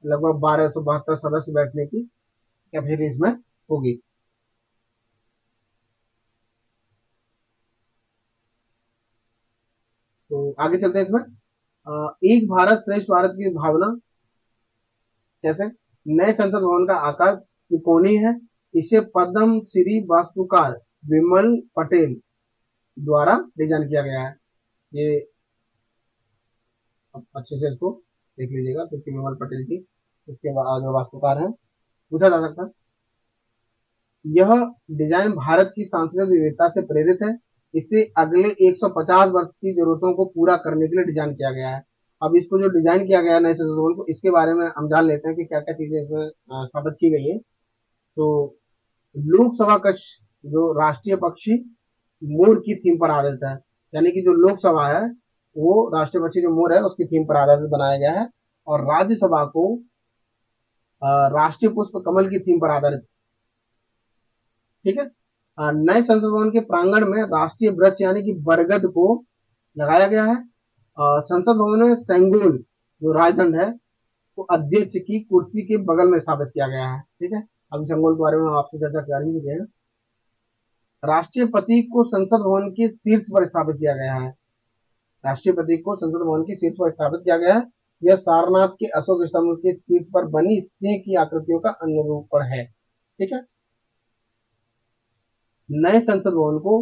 लगभग 1272 सदस्य बैठने की कैपेसिटी इसमें होगी। तो आगे चलते हैं इसमें। एक भारत श्रेष्ठ भारत की भावना कैसे? नए संसद भवन का आकार त्रिकोणीय है। इसे पद्म श्री वास्तुकार विमल पटेल द्वारा डिजाइन किया गया है। ये अच्छे से इसको देख लीजिएगा, क्योंकि विमल पटेल की इसके बाद जो वास्तुकार है पूछा जा सकता है। यह डिजाइन भारत की सांस्कृतिक विविधता से प्रेरित है। इसे अगले 150 वर्ष की जरूरतों को पूरा करने के लिए डिजाइन किया गया है। अब इसको जो डिजाइन किया गया है नए संसद भवन को, इसके बारे में हम जान लेते हैं कि क्या क्या चीजें इसमें स्थापित की गई है। तो लोकसभा कक्ष जो राष्ट्रीय पक्षी मोर की थीम पर आधारित है, यानी कि जो लोकसभा है वो राष्ट्रीय पक्षी जो मोर है उसकी थीम पर आधारित बनाया गया है, और राज्यसभा को राष्ट्रीय पुष्प कमल की थीम पर आधारित। ठीक है, नए संसद भवन के प्रांगण में राष्ट्रीय वृक्ष यानी कि बरगद को लगाया गया है। संसद भवन में सेंगोल जो राजदंड है वो अध्यक्ष की कुर्सी के बगल में स्थापित किया गया है। ठीक है, अभी सेंगोल के बारे में आपसे चर्चा कर ही चुके हैं। राष्ट्रपति को संसद भवन के शीर्ष पर स्थापित किया गया है। राष्ट्रपति को संसद भवन के शीर्ष पर स्थापित किया गया है। यह सारनाथ के अशोक स्तंभ के शीर्ष पर बनी सिंह की आकृतियों का अनुरूप है। ठीक है, नए संसद भवन को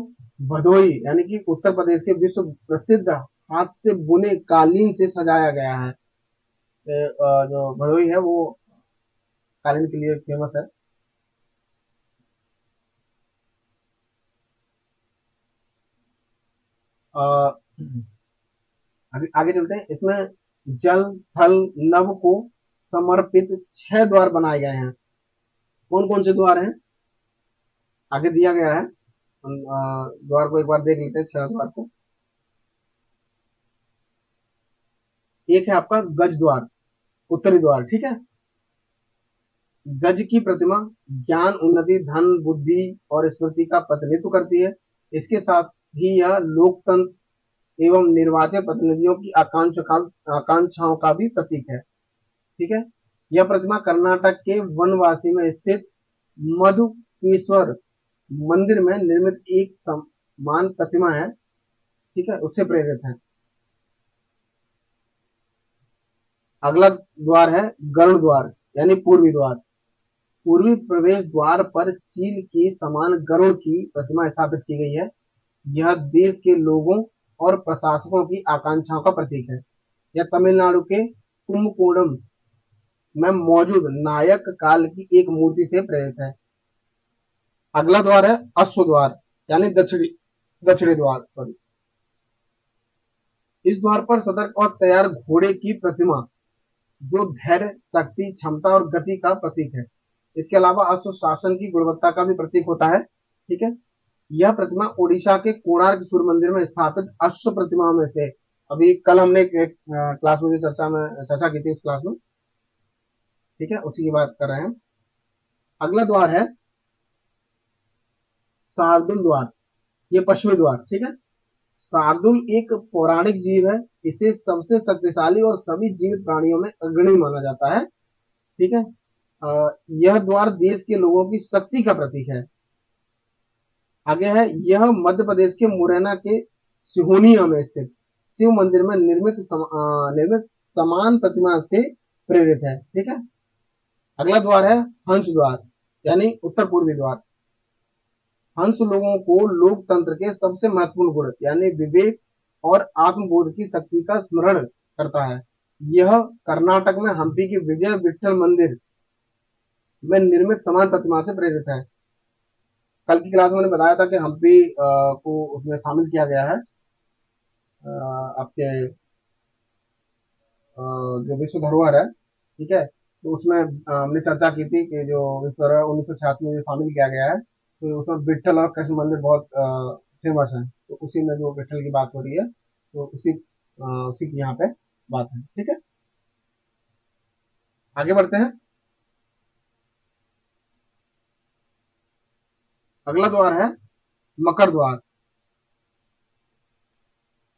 भदोई यानी कि उत्तर प्रदेश के विश्व प्रसिद्ध हाथ से बुने कालीन से सजाया गया है। जो भदोई है वो कालीन के लिए फेमस है। आगे चलते हैं। इसमें जल थल नभ को समर्पित 6 द्वार बनाए गए हैं। कौन कौन से द्वार हैं आगे दिया गया है, द्वार को एक बार देख लेते हैं। 6 द्वार को, एक है आपका गज द्वार, उत्तरी द्वार। ठीक है, गज की प्रतिमा ज्ञान उन्नति धन बुद्धि और स्मृति का प्रतिनिधित्व करती है। इसके साथ ही यह लोकतंत्र एवं निर्वाचित प्रतिनिधियों की आकांक्षाओं का भी प्रतीक है। ठीक है, यह प्रतिमा कर्नाटक के वनवासी में स्थित मधुकेश्वर मंदिर में निर्मित एक समान प्रतिमा है। ठीक है, उससे प्रेरित है। अगला द्वार है गरुड़ द्वार यानी पूर्वी द्वार। पूर्वी प्रवेश द्वार पर चील के समान गरुड़ की प्रतिमा स्थापित की गई है। यह देश के लोगों और प्रशासकों की आकांक्षाओं का प्रतीक है। यह तमिलनाडु के कुंभकोणम में मौजूद नायक काल की एक मूर्ति से प्रेरित है। अगला द्वार है अश्व द्वार यानी दक्षिणी द्वार, सॉरी। इस द्वार पर सतर्क और तैयार घोड़े की प्रतिमा जो धैर्य शक्ति क्षमता और गति का प्रतीक है। इसके अलावा अश्व शासन की गुणवत्ता का भी प्रतीक होता है। ठीक है, यह प्रतिमा ओडिशा के कोणार्क सूर्य मंदिर में स्थापित अश्व प्रतिमाओं में से, अभी कल हमने एक क्लास में जो चर्चा की थी उस क्लास में, ठीक है, उसी की बात कर रहे हैं। अगला द्वार है शार्दुल द्वार, ये पश्चिमी द्वार। ठीक है, शार्दुल एक पौराणिक जीव है। इसे सबसे शक्तिशाली और सभी जीवित प्राणियों में अग्रणी माना जाता है। ठीक है, यह द्वार देश के लोगों की शक्ति का प्रतीक है। आगे है, यह मध्य प्रदेश के मुरैना के सिहोनिया में स्थित शिव मंदिर में निर्मित समान प्रतिमा से प्रेरित है। ठीक है, अगला द्वार है हंस द्वार यानी उत्तर पूर्वी द्वार। हंस लोगों को लोकतंत्र के सबसे महत्वपूर्ण गुण यानी विवेक और आत्मबोध की शक्ति का स्मरण करता है। यह कर्नाटक में हम्पी के विजय विठल मंदिर में निर्मित समान प्रतिमा से प्रेरित है। कल की क्लास में मैंने बताया था कि हम्पी को उसमें शामिल किया गया है आपके जो विश्व धरोहर है, ठीक है। तो उसमें हमने चर्चा की थी कि जो विश्व धरोहर 1986 में जो शामिल किया गया है, तो उसमें विट्ठल और कृष्ण मंदिर बहुत फेमस है। तो उसी में जो विट्ठल की बात हो रही है, तो उसी की यहाँ पे बात है, ठीक है। आगे बढ़ते हैं। अगला द्वार है मकर द्वार।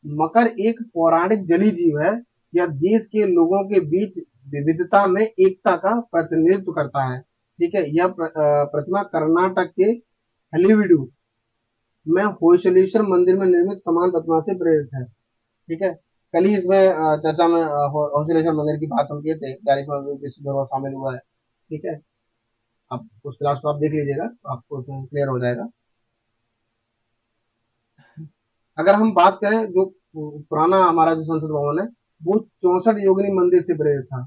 मकर एक पौराणिक जलीय जीव है। यह देश के लोगों के बीच विविधता में एकता का प्रतिनिधित्व करता है, ठीक है। यह प्रतिमा कर्नाटक के हलेबीडु में होयसलेश्वर मंदिर में निर्मित समान प्रतिमा से प्रेरित है, ठीक है। कल ही इसमें चर्चा में होयसलेश्वर मंदिर की बात हम किए थे, 42वां विश्व धरोहर शामिल हुआ है, ठीक है। आप उस क्लास को आप देख लीजिएगा, तो आपको उसमें क्लियर हो जाएगा। अगर हम बात करें जो पुराना हमारा जो संसद भवन है, वो 64 योगिनी मंदिर से प्रेरित था,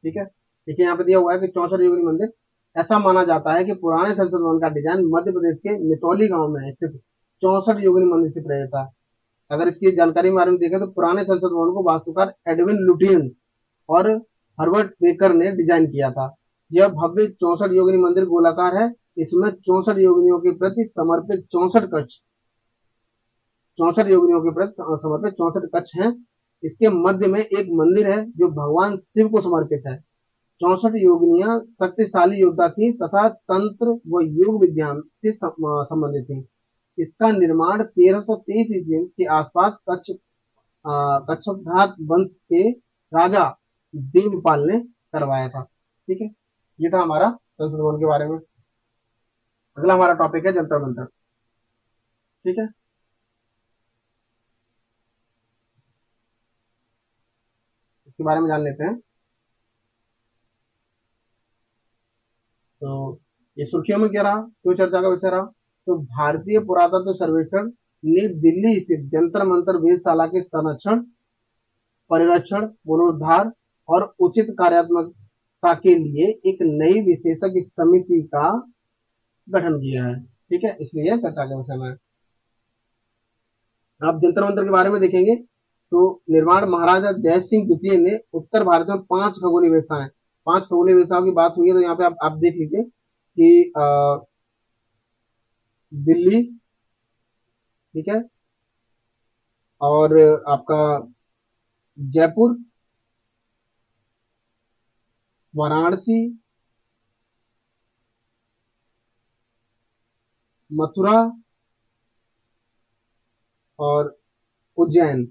ठीक है। देखिए यहाँ पे दिया हुआ है कि 64 योगिनी मंदिर। ऐसा माना जाता है कि पुराने संसद भवन का डिजाइन मध्य प्रदेश के मितौली गांव में स्थित 64 योगिनी मंदिर से प्रेरित था। अगर इसकी जानकारी के बारे में देखें तो पुराने संसद भवन को वास्तुकार एडविन लुटियन और हर्बर्ट बेकर ने डिजाइन किया था। यह भव्य 64 योगिनी मंदिर गोलाकार है। इसमें 64 योगिनियों के प्रति समर्पित 64 कक्ष 64 योगिनियों के प्रति समर्पित 64 कक्ष हैं। इसके मध्य में एक मंदिर है जो भगवान शिव को समर्पित है। 64 योगिनियां शक्तिशाली योद्धा थी तथा तंत्र व योग विज्ञान से संबंधित थी। इसका निर्माण 1323 ईस्वी के आसपास कच्छपघात वंश के राजा देवपाल ने करवाया था, ठीक है। ये था हमारा संसद भवन के बारे में। अगला हमारा टॉपिक है जंतर मंतर, ठीक है। इसके बारे में जान लेते हैं। तो ये सुर्खियों में क्या रहा, क्यों चर्चा का विषय रहा, तो भारतीय पुरातत्व सर्वेक्षण ने दिल्ली स्थित जंतर मंतर वेधशाला के संरक्षण, परिरक्षण, पुनरुद्धार और उचित कार्यात्मकता के लिए एक नई विशेषज्ञ समिति का गठन किया है, ठीक है। इसलिए चर्चा के विषय में आप जंतर मंतर के बारे में देखेंगे तो निर्माण महाराजा जय सिंह द्वितीय ने उत्तर भारत में 5 खगोलीय वेधशालाएं 5 खगोलीय वेधशालाओं की बात हुई है। तो यहाँ पे आप देख लीजिए कि दिल्ली, ठीक है, और आपका जयपुर, वाराणसी, मथुरा और उज्जैन,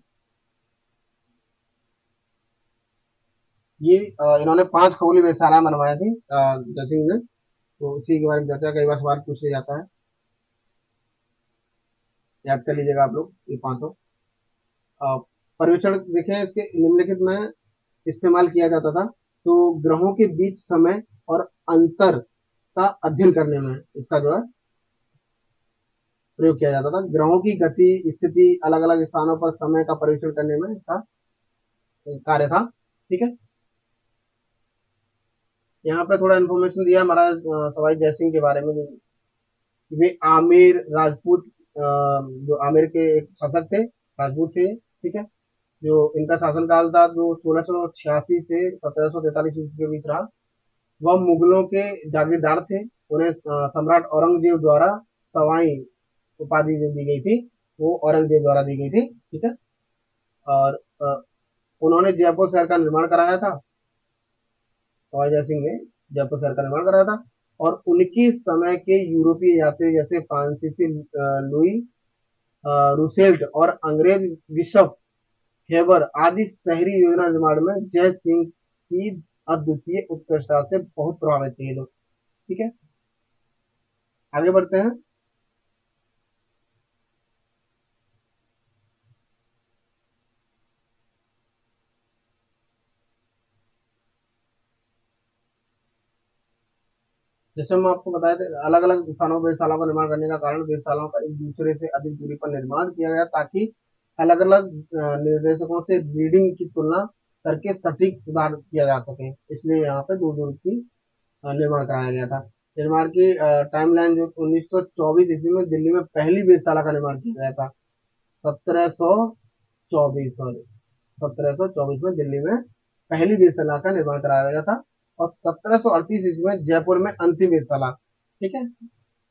ये इन्होंने 5 खगोलीय वेधशालाएं बनवाई थी जय सिंह ने। तो इसी के बारे में चर्चा कई बार सवाल पूछ लिया जाता है, याद कर लीजिएगा आप लोग ये 500। पर्यवेक्षण देखें, इसके निम्नलिखित में इस्तेमाल किया जाता था। तो ग्रहों के बीच समय और अंतर का अध्ययन करने में इसका जो है प्रयोग किया जाता था। ग्रहों की गति, स्थिति, अलग अलग स्थानों पर समय का परीक्षण करने में इसका कार्य था, ठीक है। यहाँ पे थोड़ा इन्फॉर्मेशन दिया महाराज सवाई जय सिंह के बारे में। वे आमेर राजपूत, जो आमेर के एक शासक थे, राजपूत थे, ठीक है। जो इनका शासनकाल था जो 1686 से 1743 ईस्वी के बीच रहा। वह मुगलों के जागीरदार थे। उन्हें सम्राट औरंगजेब द्वारा सवाई उपाधि जो दी गई थी, वो औरंगजेब द्वारा दी गई थी, ठीक है। और उन्होंने जयपुर शहर का निर्माण कराया था। सवाई जय सिंह ने जयपुर शहर का निर्माण कराया था। और उनके समय के यूरोपीय यात्री जैसे फ्रांसीसी लुई रूसेल्ट और अंग्रेज बिशप हेबर आदि शहरी योजना निर्माण में जय सिंह की अद्वितीय उत्कृष्टता से बहुत प्रभावित थे ये लोग, ठीक है। आगे बढ़ते हैं। जैसे हम आपको बताए थे, अलग अलग स्थानों पर वेधशालाओं का निर्माण करने का कारण वेधशालाओं का एक दूसरे से अधिक दूरी पर निर्माण किया गया, ताकि अलग अलग निर्देशकों से रीडिंग की तुलना करके सटीक सुधार किया जा सके। इसलिए यहाँ पे दूर दूर की निर्माण कराया गया था। निर्माण की टाइमलाइन जो 1924 ईस्वी में दिल्ली में पहली वेधशाला का निर्माण किया गया था। 1724, सॉरी, 1724 में दिल्ली में पहली वेधशाला का निर्माण कराया गया था, और 1738 ईस्वी में जयपुर में अंतिम वेधशाला, ठीक है,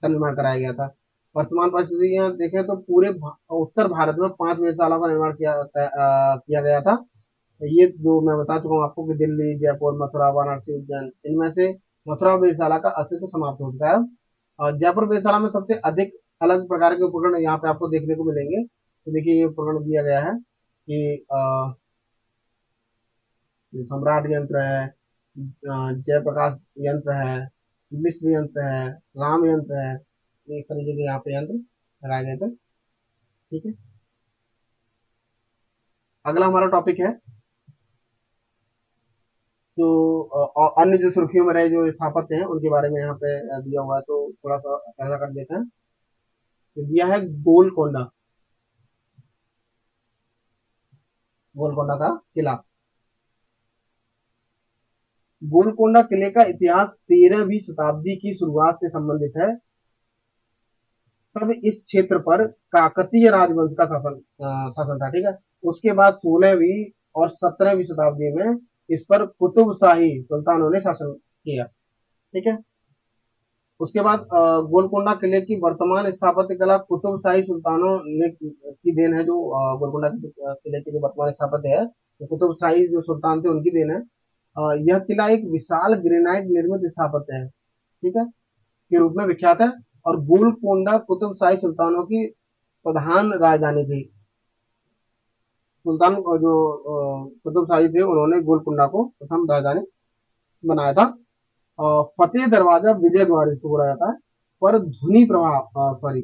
का निर्माण कराया गया था। वर्तमान परिस्थितियां देखें तो पूरे उत्तर भारत में 5 वेधशालाओं का निर्माण किया गया था। ये जो मैं बता चुका हूँ आपको कि दिल्ली, जयपुर, मथुरा, वाराणसी, उज्जैन, इनमें से मथुरा वेधशाला का अस्तित्व समाप्त हो चुका है। और जयपुर वेधशाला में सबसे अधिक अलग प्रकार के उपकरण यहाँ पे आपको देखने को मिलेंगे। तो देखिए ये उपकरण दिया गया है कि सम्राट यंत्र है, जयप्रकाश यंत्र है, मिश्र यंत्र है, राम यंत्र है, इस तरीके के यहाँ पे यंत्र लगाए गए थे। ठीक है, अगला हमारा टॉपिक है जो अन्य जो सुर्खियों में रहे जो स्थापत्य हैं उनके बारे में यहाँ पे दिया हुआ है, तो थोड़ा सा ऐसा कर देते हैं। तो दिया है गोलकोंडा, गोलकोंडा का किला। गोलकोंडा किले का इतिहास 13वीं शताब्दी की शुरुआत से संबंधित है। तब इस क्षेत्र पर काकतीय राजवंश का शासन था, ठीक है। उसके बाद 16वीं और 17वीं शताब्दी में इस पर कुतुब शाही सुल्तानों ने शासन किया, ठीक है। उसके बाद गोलकोंडा किले की वर्तमान स्थापत्य कला कुतुब शाही सुल्तानों ने की देन है। जो गोलकोंडा किले की जो वर्तमान स्थापत्य है, तो कुतुब शाही जो सुल्तान थे उनकी देन है। यह किला एक विशाल ग्रेनाइट निर्मित स्थापत्य है, ठीक है, के रूप में विख्यात है। और गोलकोंडा कुतुब शाही सुल्तानों की प्रधान राजधानी थी। सुल्तान जो कुतुब शाही थे उन्होंने गोलकोंडा को प्रथम राजधानी बनाया था। फतेह दरवाजा, विजय द्वार इसको बोला जाता है। पर ध्वनि प्रभाव, सॉरी,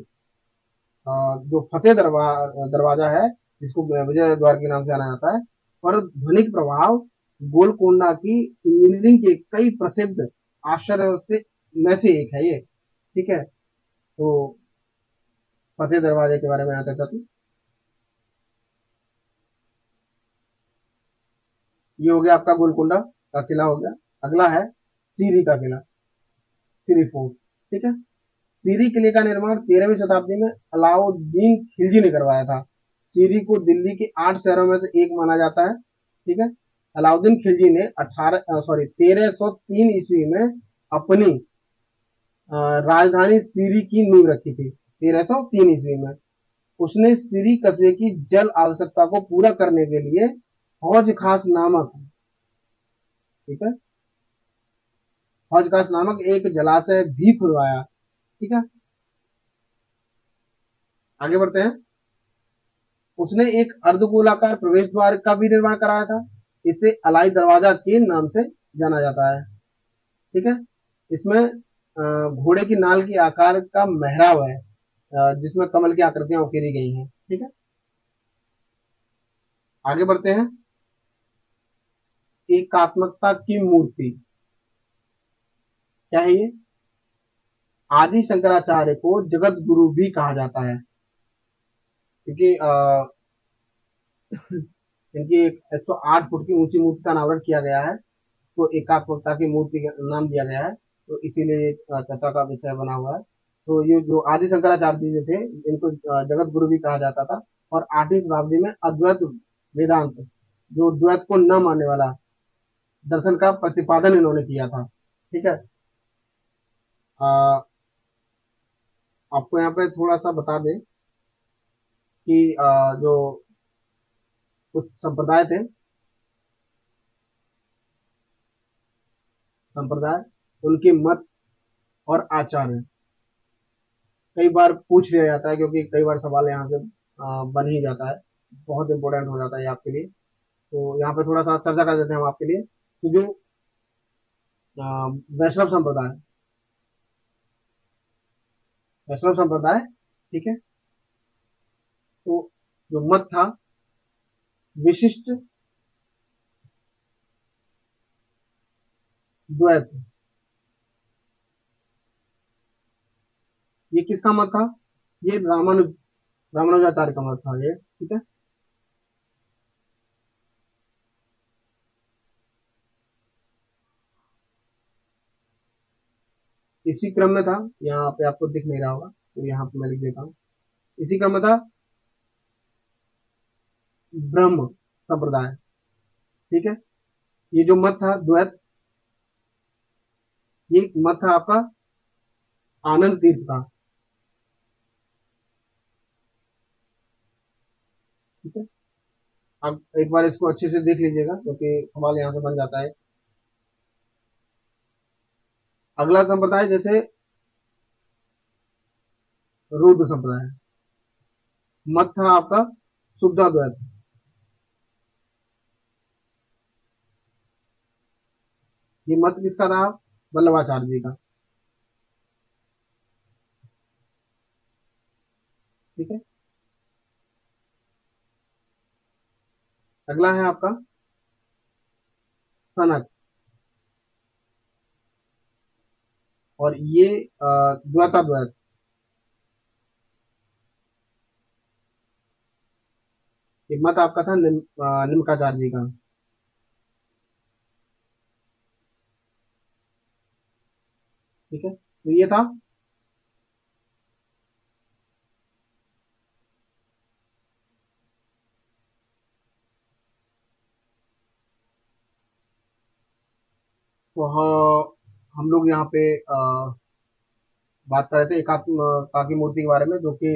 जो फतेह दरवाजा है जिसको विजय द्वार के नाम से जाना जाता है, पर ध्वनिक प्रभाव गोलकोंडा की इंजीनियरिंग के कई प्रसिद्ध आश्चर्यों से में से एक है ये, ठीक है। तो फतेह दरवाजे के बारे में यहाँ चर्चा थी। ये हो गया आपका गोलकोंडा का किला हो गया। अगला है सीरी का किला, सीरी फोर्ट, ठीक है। सीरी किले का निर्माण 13वीं शताब्दी में अलाउद्दीन खिलजी ने करवाया था। सीरी को दिल्ली के 8 शहरों में से एक माना जाता है, ठीक है। अलाउद्दीन खिलजी ने 1303 ईस्वी में अपनी राजधानी सीरी की नींव रखी थी। 1303 ईस्वी में उसने सीरी कस्बे की जल आवश्यकता को पूरा करने के लिए हौज खास नामक, ठीक है, हौज खास नामक एक जलाशय भी खुदवाया, ठीक है। आगे बढ़ते हैं। उसने एक अर्धगोलाकार प्रवेश द्वार का भी निर्माण कराया था। इसे अलाई दरवाजा के नाम से जाना जाता है, ठीक है। इसमें घोड़े की नाल की आकार का मेहराब है, जिसमें कमल की आकृतियां उकेरी गई हैं, ठीक है। आगे बढ़ते हैं। एकात्मकता की मूर्ति क्या है ये? आदि शंकराचार्य को जगत गुरु भी कहा जाता है, क्योंकि इनकी 108 फुट की ऊंची मूर्ति का अनावरण किया गया है। इसको एकात्मकता की मूर्ति का नाम दिया गया है, तो इसीलिए चर्चा का विषय बना हुआ है। तो ये जो आदि शंकराचार्य जी जो थे इनको जगत गुरु भी कहा जाता था। और 8वीं शताब्दी में अद्वैत वेदांत, जो द्वैत को न मानने वाला दर्शन का प्रतिपादन इन्होंने किया था, ठीक है। आ, आपको यहाँ पे थोड़ा सा बता दें कि जो कुछ संप्रदाय थे, संप्रदाय, उनके मत और आचार्य कई बार पूछ लिया जाता है, क्योंकि कई बार सवाल यहाँ से बन ही जाता है, बहुत इंपॉर्टेंट हो जाता है आपके लिए। तो यहाँ पे थोड़ा सा चर्चा कर देते हैं हम आपके लिए। तो जो वैष्णव संप्रदाय, वैष्णव संप्रदाय, ठीक है, तो जो मत था विशिष्ट द्वैत, ये किसका मत था? ये रामानुजाचार्य का मत था ये, ठीक है। इसी क्रम में था, यहाँ पे आपको दिख नहीं रहा होगा तो यहाँ पे मैं लिख देता हूँ। इसी क्रम में था ब्रह्म संप्रदाय। ठीक है, ये जो मत था द्वैत, ये मत था आपका आनंद तीर्थ का। ठीक है, अब एक बार इसको अच्छे से देख लीजिएगा क्योंकि सवाल यहाँ से बन जाता है। अगला संप्रदाय जैसे रुद्र संप्रदाय, मत था आपका शुद्धाद्वैत। ये मत किसका था? वल्लभाचार्य जी का। ठीक है, अगला है आपका सनक, और ये द्वैताद्वैत। ये मत आपका था निम्काचार्य जी का। ठीक है, तो ये था तो हम लोग यहाँ पे बात कर रहे थे एकात्म का की मूर्ति के बारे में, जो कि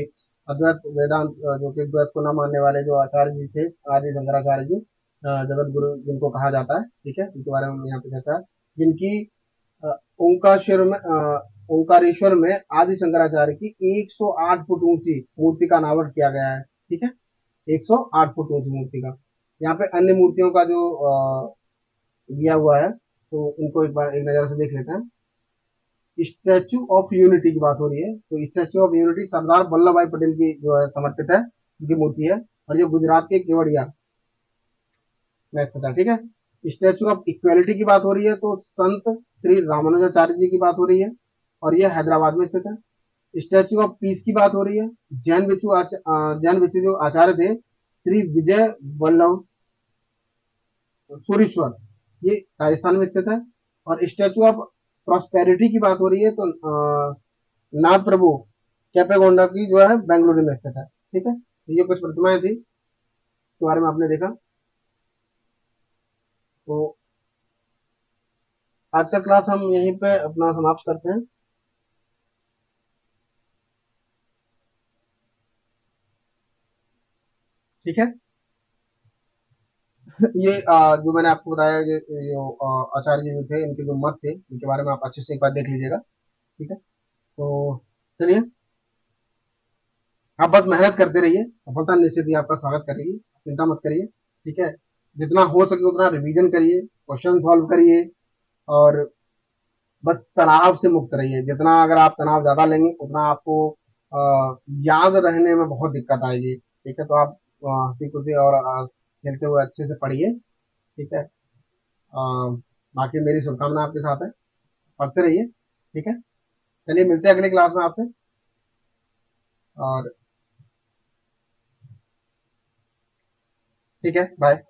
अद्वैत वेदांत जो कि द्वैत को न मानने वाले जो आचार्य जी थे, आदि शंकराचार्य जी, जगत गुरु जिनको कहा जाता है। ठीक है, उनके बारे में हम यहाँ पे चर्चा है, जिनकी अ, ओंकारेश्वर में ओंकारेश्वर में आदि शंकराचार्य की 108 फुट ऊंची मूर्ति का अनावरण किया गया है। ठीक है, 108 फुट ऊंची मूर्ति का। यहाँ पे अन्य मूर्तियों का जो दिया हुआ है, तो उनको एक बार एक नजर से देख लेते हैं। स्टैचू ऑफ यूनिटी की बात हो रही है, तो statue of unity Sardar Vallabh भाई पटेल की जो है समर्पित है, उनकी मूर्ति है, और ये गुजरात के केवड़िया में स्थित है। ठीक है, स्टैचू ऑफ इक्वेलिटी की बात हो रही है, तो संत श्री रामानुजाचार्य जी की बात हो रही है, और ये हैदराबाद में स्थित है। स्टैचू ऑफ पीस की बात हो रही है, जैन भिक्षु जो आचार्य थे, श्री विजय वल्लभ सूरीश्वर, ये राजस्थान में स्थित है। और स्टैचू ऑफ प्रॉस्पेरिटी की बात हो रही है, तो नाथ प्रभु कैपेगोंडा की जो है बेंगलुरु में स्थित है। ठीक है, तो ये कुछ प्रतिमाएं थी, इसके बारे में आपने देखा। तो आज का क्लास हम यहीं पे अपना समाप्त करते हैं। ठीक है, ये जो मैंने आपको बताया, ये जो आचार्य जी थे, इनके जो मत थे, इनके बारे में आप अच्छे से एक बार देख लीजिएगा। ठीक है, तो चलिए, आप बस मेहनत करते रहिए, सफलता निश्चित ही आपका स्वागत करेगी, चिंता मत करिए। ठीक है, जितना हो सके उतना रिवीजन करिए, क्वेश्चन सॉल्व करिए, और बस तनाव से मुक्त रहिए। जितना अगर आप तनाव ज्यादा लेंगे उतना आपको याद रहने में बहुत दिक्कत आएगी। ठीक है, तो आप हंसी खुशी और खेलते हुए अच्छे से पढ़िए। ठीक है, बाकी मेरी शुभकामना आपके साथ है, पढ़ते रहिए। ठीक है, चलिए मिलते हैं अगले क्लास में आपसे, और ठीक है, बाय।